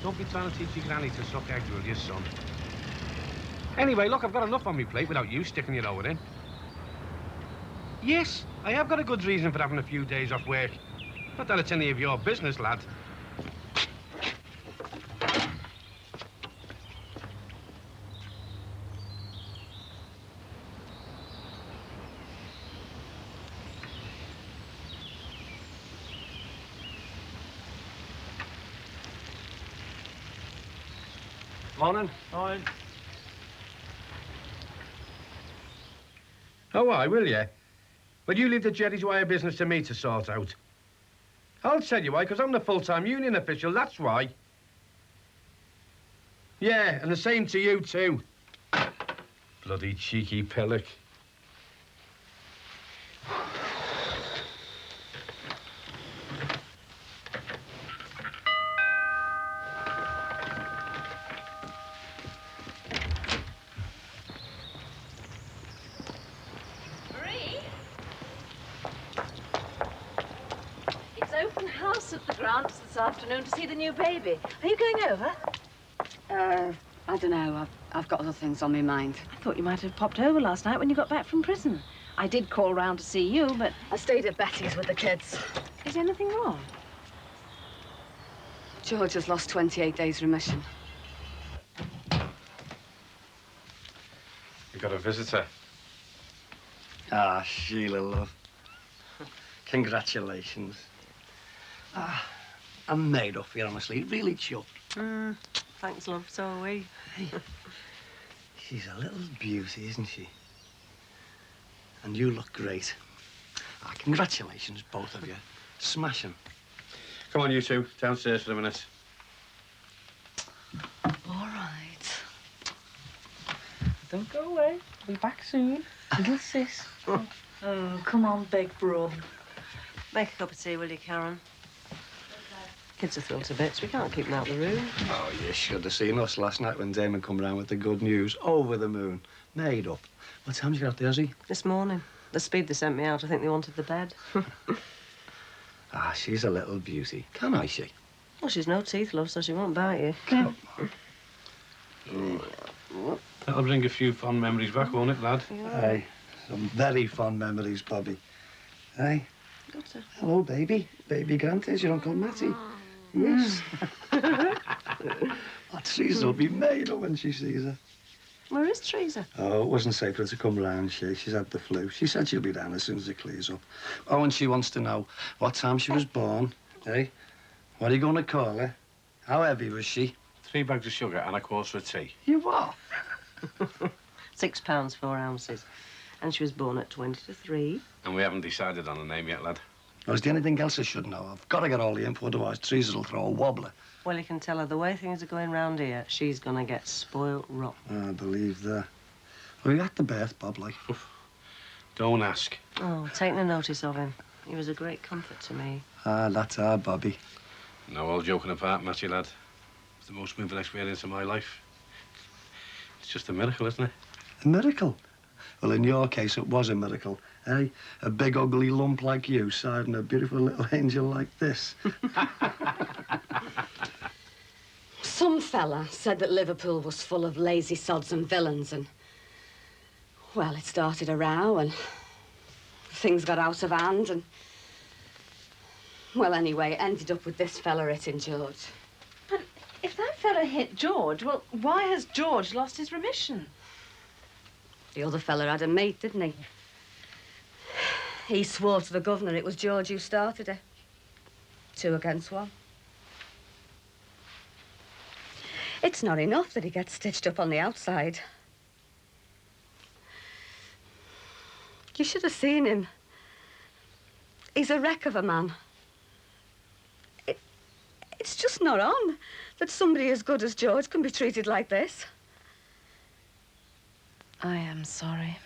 Don't be trying to teach your granny to suck eggs, will you, son? Anyway, look, I've got enough on my plate without you sticking your over in. Yes, I have got a good reason for having a few days off work. Not that it's any of your business, lad. Morning. Morning. Oh, I will, you? Well, you leave the Jerry's wire business to me to sort out. I'll tell you why, because I'm the full-time union official, that's why. Yeah, and the same to you, too. Bloody cheeky pillock. It's open house at the Grants this afternoon to see the new baby. Are you going over? I don't know. I've got other things on my mind. I thought you might have popped over last night when you got back from prison. I did call round to see you, but... I stayed at Betty's with the kids. Is anything wrong? George has lost 28 days remission. You got a visitor? Ah, Sheila, love. Congratulations. I'm made up here, honestly. Really chuffed. Thanks, love. So are we. Hey, she's a little beauty, isn't she? And you look great. Congratulations, both of you. Smashing. Come on, you two. Downstairs for a minute. All right. Don't go away. I'll be back soon. Little sis. Oh, come on, big bro. Make a cup of tea, will you, Karen? Kids are thrilled to bits. We can't keep them out of the room. Oh, you should have seen us last night when Damon come round with the good news. Over the moon. Made up. What time did you get out there, Ozzy? This morning. The speed they sent me out, I think they wanted the bed. She's a little beauty. Can I see? Well, she's no teeth, love, so she won't bite you. That'll bring a few fond memories back, won't it, lad? Aye. Some very fond memories, Bobby. Aye. Hello, baby. Baby Grant is your Uncle Matty. Yes. That Cecil will be made up when she sees her. Where is Teresa? Oh, it wasn't safe for her to come round, She's had the flu. She said she'll be down as soon as it clears up. Oh, and she wants to know what time she was born, eh? What are you going to call her? How heavy was she? 3 bags of sugar and a quarter of tea. You what? £6, 4 ounces. And she was born at 20 to 3. And we haven't decided on a name yet, lad. Oh, is there anything else I should know? I've got to get all the info, otherwise Teresa'll throw a wobbler. Well, you can tell her the way things are going round here, she's gonna get spoilt rotten. I believe that. Well, we got the birth, Bob, like. Don't ask. Oh, take no notice of him. He was a great comfort to me. Ah, that's our Bobby. No, all joking apart, Matty, lad. It's the most moving experience of my life. It's just a miracle, isn't it? A miracle? Well, in your case, it was a miracle, eh? A big, ugly lump like you siding a beautiful little angel like this. Some fella said that Liverpool was full of lazy sods and villains and... Well, it started a row and things got out of hand and... Well, anyway, it ended up with this fella hitting George. But if that fella hit George, well, why has George lost his remission? The other fella had a mate, didn't he? He swore to the governor it was George who started it. 2 against 1. It's not enough that he gets stitched up on the outside. You should have seen him. He's a wreck of a man. It's just not on that somebody as good as George can be treated like this. I am sorry.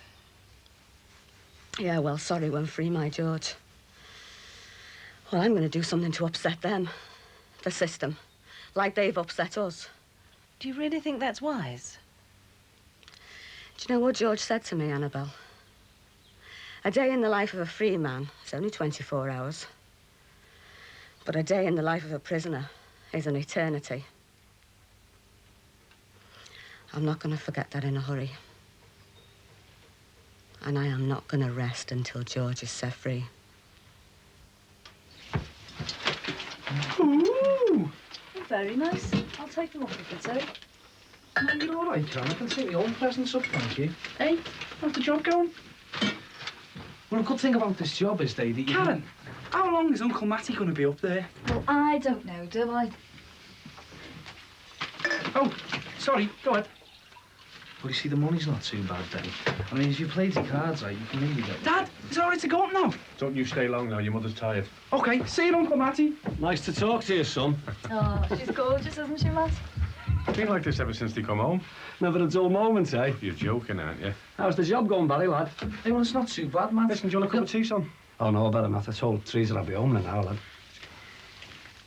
Yeah, well, sorry won't free my George. Well, I'm going to do something to upset them, the system, like they've upset us. Do you really think that's wise? Do you know what George said to me, Annabelle? A day in the life of a free man is only 24 hours. But a day in the life of a prisoner is an eternity. I'm not going to forget that in a hurry. And I am not going to rest until George is set free. Ooh! Very nice. I'll take them off if it's okay. No, you're all right, John. I can take my own presents up, thank you. Hey, how's the job going? Well, a good thing about this job is, Dave, that you... Karen, how long is Uncle Matty going to be up there? Well, I don't know, do I? Oh, sorry, go ahead. Well, you see, the money's not too bad, Dave. I mean, if you played your cards right, you can maybe get... Dad, is it all right to go up now? Don't you stay long now, your mother's tired. OK, see you, Uncle Matty. Nice to talk to you, son. Oh, she's gorgeous, isn't she, Matt? Been like this ever since they come home. Never a dull moment, eh? You're joking, aren't you? How's the job going, Barry, lad? Hey, well, it's not too bad, man. Listen, do you want a cup of tea, son? Oh, no, better not. I told Teresa I'll be home now, lad.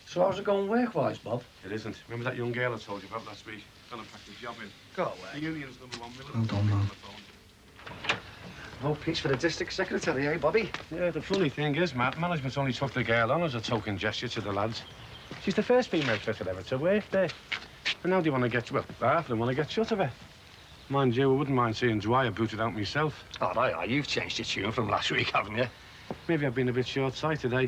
So how's it going work-wise, Bob? It isn't. Remember that young girl I told you about last week? Gonna pack the job in. Go away. The union's #1 million. Well done, man. No peace for the district secretary, eh, Bobby? Yeah, the funny thing is, Matt, management only took the girl on as a token gesture to the lads. She's the first female fitter ever to work there. And now they want to get, well, half of them want to get shut of her. Mind you, I wouldn't mind seeing Dwyer booted out myself. Oh, aye, you've changed your tune from last week, haven't you? Maybe I've been a bit short-sighted, eh?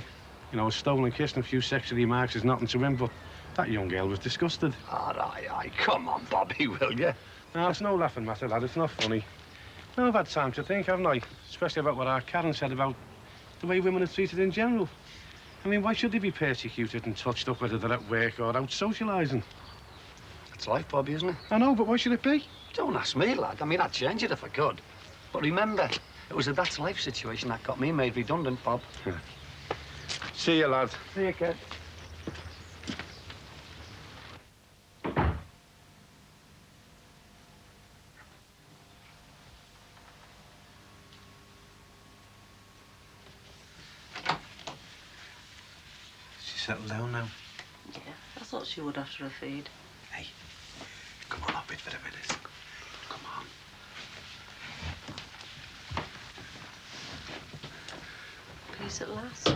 You know, a stolen kiss and a few sexual remarks is nothing to him, but that young girl was disgusted. Oh, aye, come on, Bobby, will you? No, it's no laughing matter, lad. It's not funny. No, I've had time to think, haven't I? Especially about what our Karen said about the way women are treated in general. I mean, why should they be persecuted and touched up, whether they're at work or out socialising? It's life, Bobby, isn't it? I know, but why should it be? Don't ask me, lad. I mean, I'd change it if I could. But remember, it was a that's life situation that got me made redundant, Bob. See you, lad. See you, kid. She's settled down now. Yeah, I thought she would after her feed. Hey, come on up it for a minute. Come on. Peace at last.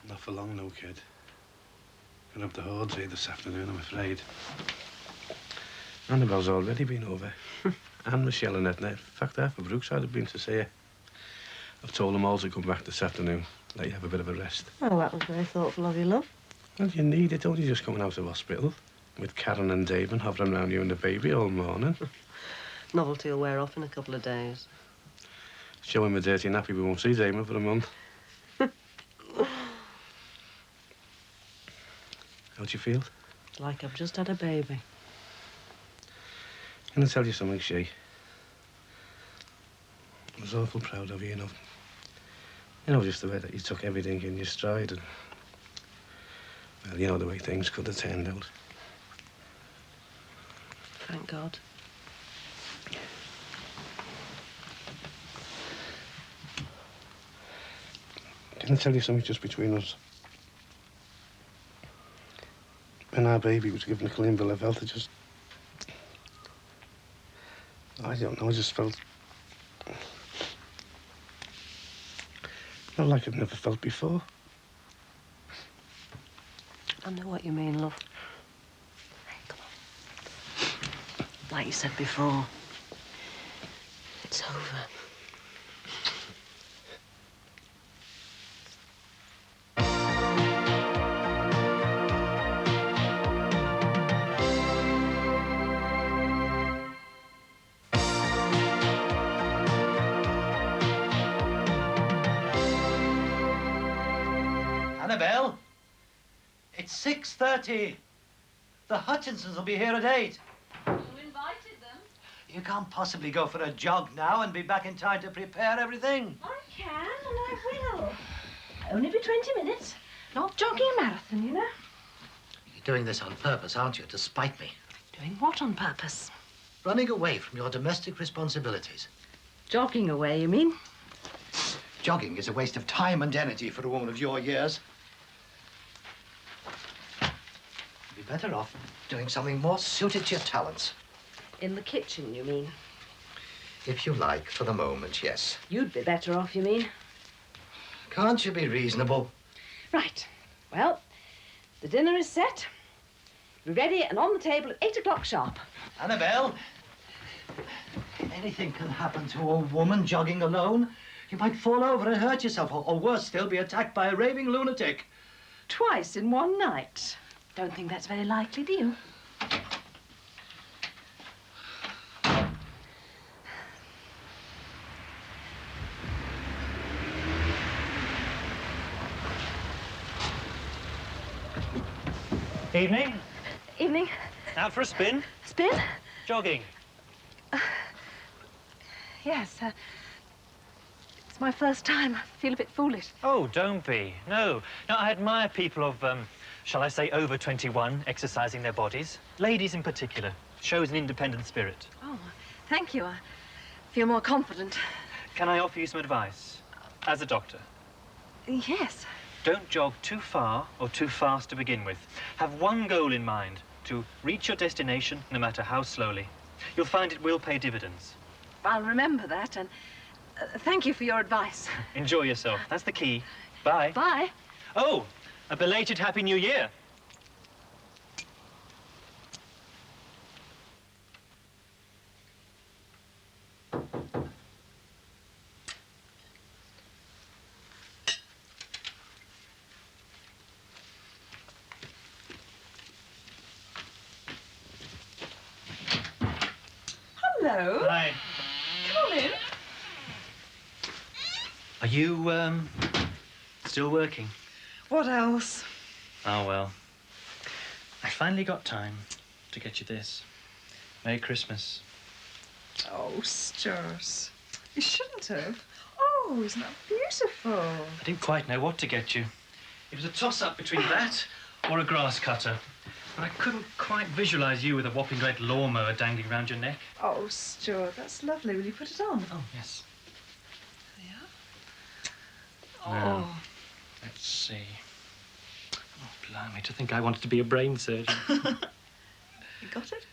Not for long, no, kid. Gonna have the hordes here this afternoon, I'm afraid. Annabelle's already been over. And Michelle and Edna. In fact, half of Brookside have been to see her. I've told them all to come back this afternoon. Let you have a bit of a rest. Oh, that was very thoughtful of you, love. Well, you need it, don't you, just coming out of hospital? With Karen and David hovering around you and the baby all morning. Novelty will wear off in a couple of days. Show him a dirty nappy, we won't see Damon for a month. How'd you feel? Like I've just had a baby. Can I tell you something, She? I was awful proud of you, you know. You know, just the way that you took everything in your stride and... Well, you know the way things could have turned out. Thank God. Can I tell you something just between us? When our baby was given a clean bill of health, I just... I don't know, I just felt... Not like I've never felt before. I know what you mean, love. Come on. Like you said before, it's over. Annabelle, it's 6:30. The Hutchinsons will be here at 8. You invited them? You can't possibly go for a jog now and be back in time to prepare everything. I can, and I will. Only be 20 minutes. Not jogging a marathon, you know. You're doing this on purpose, aren't you, to spite me? Doing what on purpose? Running away from your domestic responsibilities. Jogging away, you mean? Jogging is a waste of time and energy for a woman of your years. You'd be better off doing something more suited to your talents. In the kitchen, you mean? If you like, for the moment, yes. You'd be better off, you mean? Can't you be reasonable? Right. Well, the dinner is set. Be ready and on the table at 8 o'clock sharp. Annabelle, anything can happen to a woman jogging alone. You might fall over and hurt yourself, or worse still, be attacked by a raving lunatic. Twice in one night. Don't think that's very likely, do you? Evening. Evening. Out for a spin? Spin? Jogging. Yes. It's my first time. I feel a bit foolish. Oh, don't be. No. Now, I admire people of, shall I say, over 21 exercising their bodies. Ladies in particular. Shows an independent spirit. Oh, thank you. I feel more confident. Can I offer you some advice? As a doctor. Yes. Don't jog too far or too fast to begin with. Have one goal in mind, to reach your destination no matter how slowly. You'll find it will pay dividends. I'll remember that, and thank you for your advice. Enjoy yourself. That's the key. Bye. Bye. Oh, a belated Happy New Year. Hello. Hi. Come in. Are you, still working? What else? Oh, well. I finally got time to get you this. Merry Christmas. Oh, Stuart. You shouldn't have. Oh, isn't that beautiful? I didn't quite know what to get you. It was a toss-up between that or a grass cutter. But I couldn't quite visualize you with a whopping red lawnmower dangling around your neck. Oh, Stuart, that's lovely. Will you put it on? Oh, yes. Oh. Now, let's see. Oh, blimey, to think I wanted to be a brain surgeon. You got it?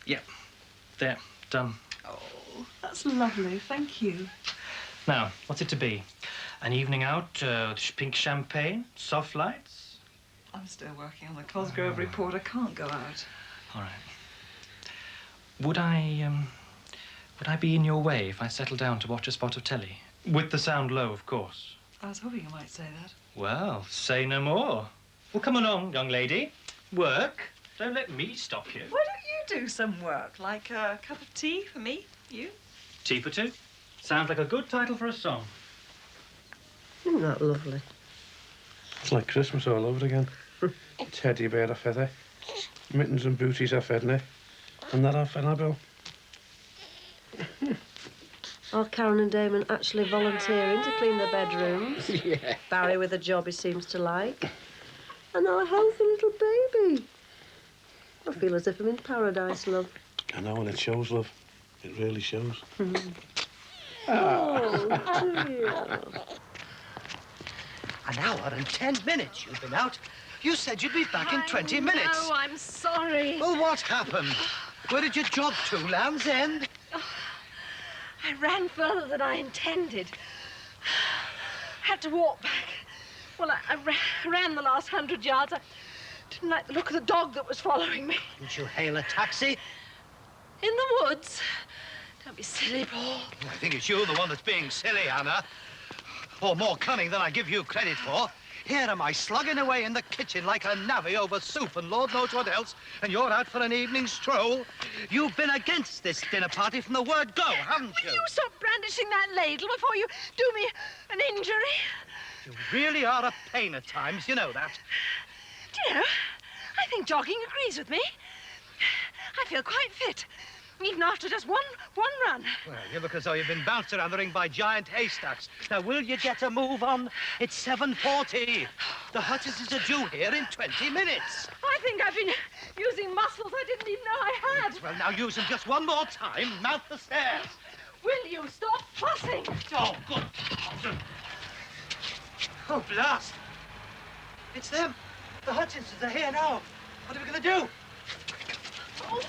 Yep. There. Done. Oh, that's lovely. Thank you. Now, what's it to be? An evening out, pink champagne, soft lights? I'm still working on the Cosgrove report. I can't go out. All right. Would I be in your way if I settled down to watch a spot of telly? With the sound low, of course. I was hoping you might say that. Well, say no more. Well, come along, young lady. Work. Don't let me stop you. Why don't you do some work, like a cup of tea for me, you? Tea for two. Sounds like a good title for a song. Isn't that lovely? It's like Christmas all over again. Teddy bear a feather, mittens and booties off Edna, and that off Annabelle. Are Karen and Damon actually volunteering to clean their bedrooms? Yeah. Barry with a job he seems to like. And our healthy little baby. I feel as if I'm in paradise, love. I know, and it shows, love. It really shows. Oh, dear. An hour and 10 minutes you've been out. You said you'd be back in 20 minutes. Oh, I'm sorry. Well, what happened? Where did you jog to, Land's End? I ran further than I intended. Had to walk back. Well, I ran the last 100 yards. I didn't like the look of the dog that was following me. Didn't you hail a taxi? In the woods. Don't be silly, Paul. I think it's you, the one that's being silly, Anna. Or more cunning than I give you credit for. Here am I slugging away in the kitchen like a navvy over soup and Lord knows what else, and you're out for an evening stroll. You've been against this dinner party from the word go, haven't you? Will you stop brandishing that ladle before you do me an injury? You really are a pain at times, you know that. Do you know, I think jogging agrees with me. I feel quite fit, even after just one run. Well, you look as though you've been bounced around the ring by giant haystacks. Now, will you get a move on? It's 7:40. The Hutchinses are due here in 20 minutes. I think I've been using muscles I didn't even know I had. Well, now use them just one more time. Mount the stairs. Will you stop fussing? Oh, good. Oh, blast. It's them. The Hutchinsons are here now. What are we going to do? Oh.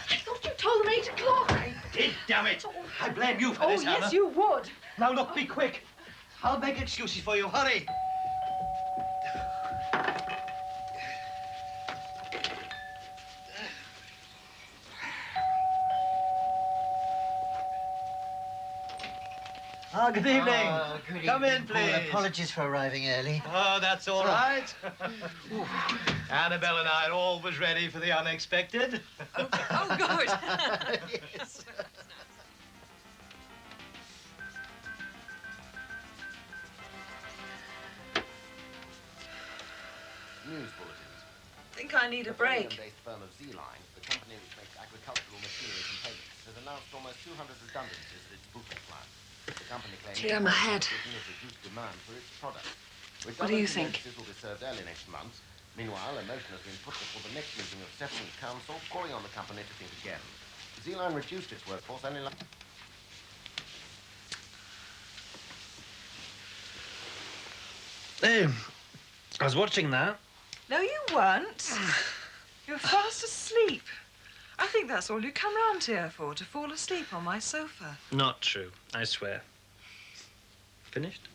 I thought you told them 8 o'clock. I did, damn it. I blame you for Oh, this, yes, Anna. you would. Now, look, be quick. I'll make excuses for you. Hurry. Ah, good evening. Good Come evening, in, Paul. please. Apologies for arriving early. Oh, that's all right. Annabelle and I are always ready for the unexpected. Oh, good. Yes. News bulletins. Think I need a break. The Birmingham-based firm of Z-Line, the company which makes agricultural machinery components, has announced almost 200 redundancies at its Brookside plant. The company claims Dear, my head. has reduced demand for its products. What do you think? This will be served early next month. Meanwhile, a motion has been put before the next meeting of Settlement Council, calling on the company to think again. Z-Line reduced its workforce only last... Hey, I was watching that. No, you weren't. You're fast asleep. I think that's all you come round here for, to fall asleep on my sofa. Not true, I swear. Finished?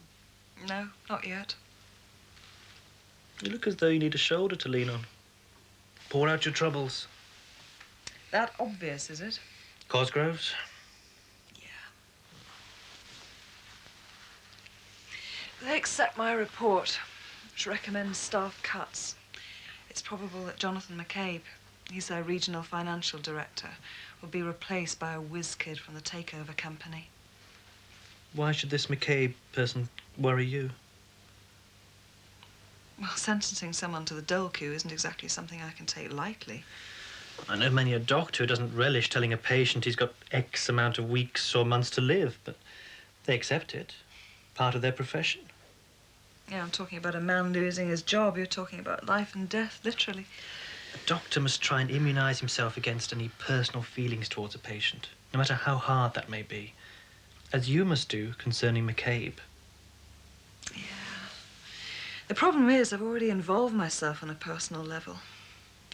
No, not yet. You look as though you need a shoulder to lean on. Pour out your troubles. That obvious, is it? Cosgroves? They accept my report, which recommends staff cuts. It's probable that Jonathan McCabe, he's their regional financial director, will be replaced by a whiz kid from the takeover company. Why should this McCabe person worry you? Well, sentencing someone to the dole queue isn't exactly something I can take lightly. I know many a doctor who doesn't relish telling a patient he's got X amount of weeks or months to live, but they accept it. Part of their profession. Yeah, I'm talking about a man losing his job. You're talking about life and death, literally. A doctor must try and immunize himself against any personal feelings towards a patient, no matter how hard that may be, as you must do concerning McCabe. Yeah. The problem is I've already involved myself on a personal level.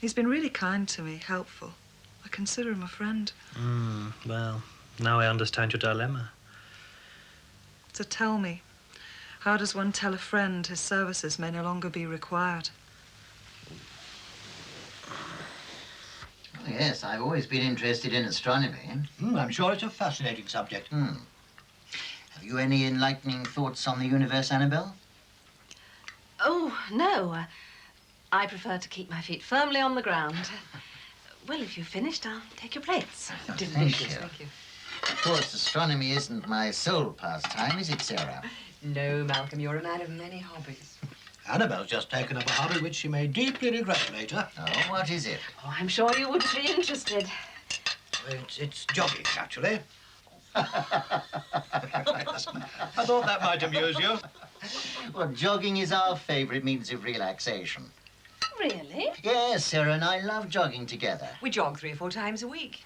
He's been really kind to me, helpful. I consider him a friend. Well, now I understand your dilemma. So tell me, how does one tell a friend his services may no longer be required? Oh, yes, I've always been interested in astronomy. I'm sure it's a fascinating subject. Have you any enlightening thoughts on the universe, Annabelle? Oh, no. I prefer to keep my feet firmly on the ground. Well, if you've finished, I'll take your plates. Thank you. Of course, astronomy isn't my sole pastime, is it, Sarah? No, Malcolm, you're a man of many hobbies. Annabelle's just taken up a hobby which she may deeply regret later. Oh, what is it? Oh, I'm sure you would be interested. It's jogging, actually. I thought that might amuse you. Well, jogging is our favourite means of relaxation. Really? Yes, Sarah and I love jogging together. We jog 3 or 4 times a week.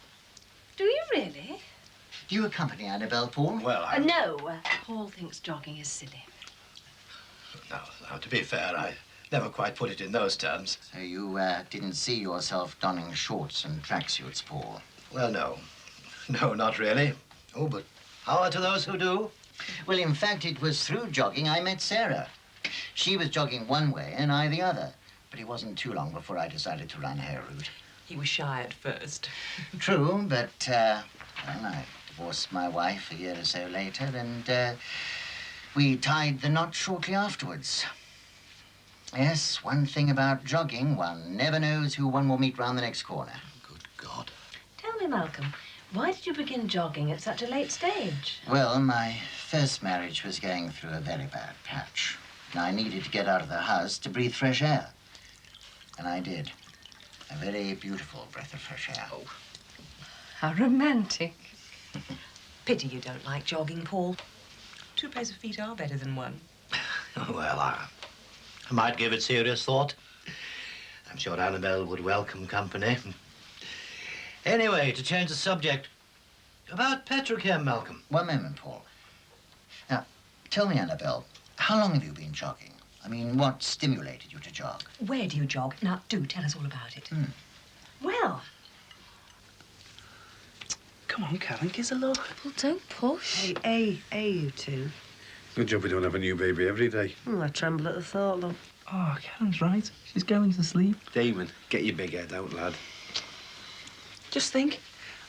Do you really? Do you accompany Annabelle, Paul? Well, No. Paul thinks jogging is silly. Now, to be fair, I never quite put it in those terms. So you didn't see yourself donning shorts and tracksuits, Paul? Well, no. No, not really. Oh, but power to those who do. Well, in fact, it was through jogging I met Sarah. She was jogging one way and I the other. But it wasn't too long before I decided to run her route. He was shy at first. True, but, well, I divorced my wife a year or so later, and we tied the knot shortly afterwards. Yes, one thing about jogging, one never knows who one will meet round the next corner. Good God. Tell me, Malcolm, why did you begin jogging at such a late stage? Well, my first marriage was going through a very bad patch. I needed to get out of the house to breathe fresh air. And I did. A very beautiful breath of fresh air. Oh. How romantic. Pity you don't like jogging, Paul. 2 pairs of feet are better than one. Well, I might give it serious thought. I'm sure Annabelle would welcome company. Anyway, to change the subject, about petrochem, Malcolm. One moment, Paul. Now, tell me, Annabelle, how long have you been jogging? I mean, what stimulated you to jog? Where do you jog? Now, do tell us all about it. Well... Come on, Karen, give us a look. Well, don't push. Hey, you two. Good job we don't have a new baby every day. I tremble at the thought, love. Oh, Karen's right. She's going to sleep. Damon, get your big head out, lad. Just think,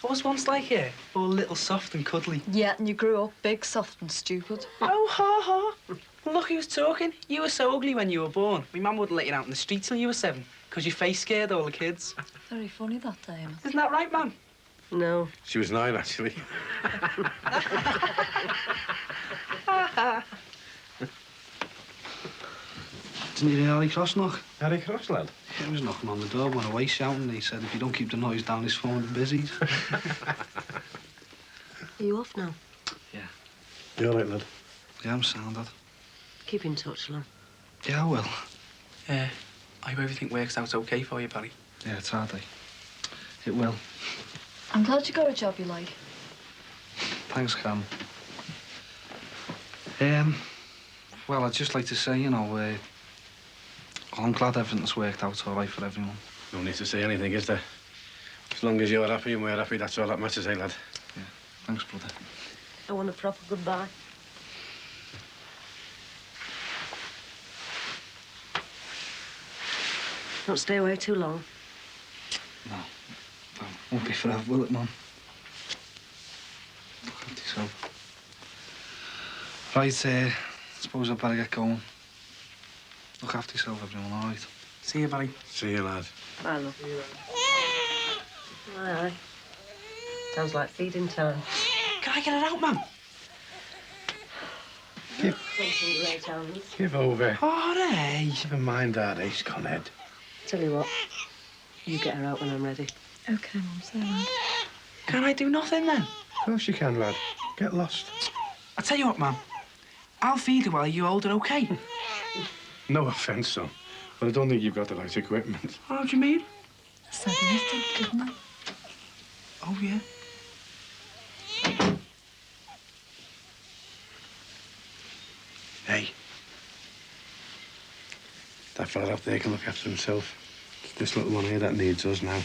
I was once like her, all little soft and cuddly. Yeah, and you grew up big, soft and stupid. Oh, ha, ha. Look who's talking. You were so ugly when you were born. My mum wouldn't let you out in the street till you were 7, because your face scared all the kids. Very funny, that, Diana. Isn't that right, Mum? No. She was 9, actually. Didn't you hear Harry Cross knock? Harry Cross, lad? Yeah, he was knocking on the door, went away shouting. He said if you don't keep the noise down, his phone is busy. Are you off now? Yeah. You all right, lad? Yeah, I'm sound, Dad. Keep in touch, love. Yeah, I will. I hope everything works out okay for you, Barry. Yeah, it's hard, eh? It will. I'm glad you got a job you like. Thanks, Cam. Well, I'd just like to say, you know, well, I'm glad everything's worked out all right for everyone. No need to say anything, is there? As long as you're happy and we're happy, that's all that matters, eh, lad? Yeah. Thanks, brother. I want a proper goodbye. Don't stay away too long. No. Won't be forever, will it, Mum? Look after yourself. Right, suppose I'd better get going. Look after yourself, everyone, all right? See you, Barry. See you, lad. Bye, love. Aye. Sounds like feeding time. Can I get it out, Mum? Give over. All right. Never mind that, Ace Conhead. Tell you what, you get her out when I'm ready. OK, Mum, say that. Can I do nothing, then? Of course you can, lad. Get lost. I'll tell you what, Mum. I'll feed her while you hold her, OK? No offence, son, but I don't think you've got the right equipment. What do you mean? I said nothing, didn't I? Oh, yeah. Hey. That fella up there can look after himself. It's this little one here that needs us now.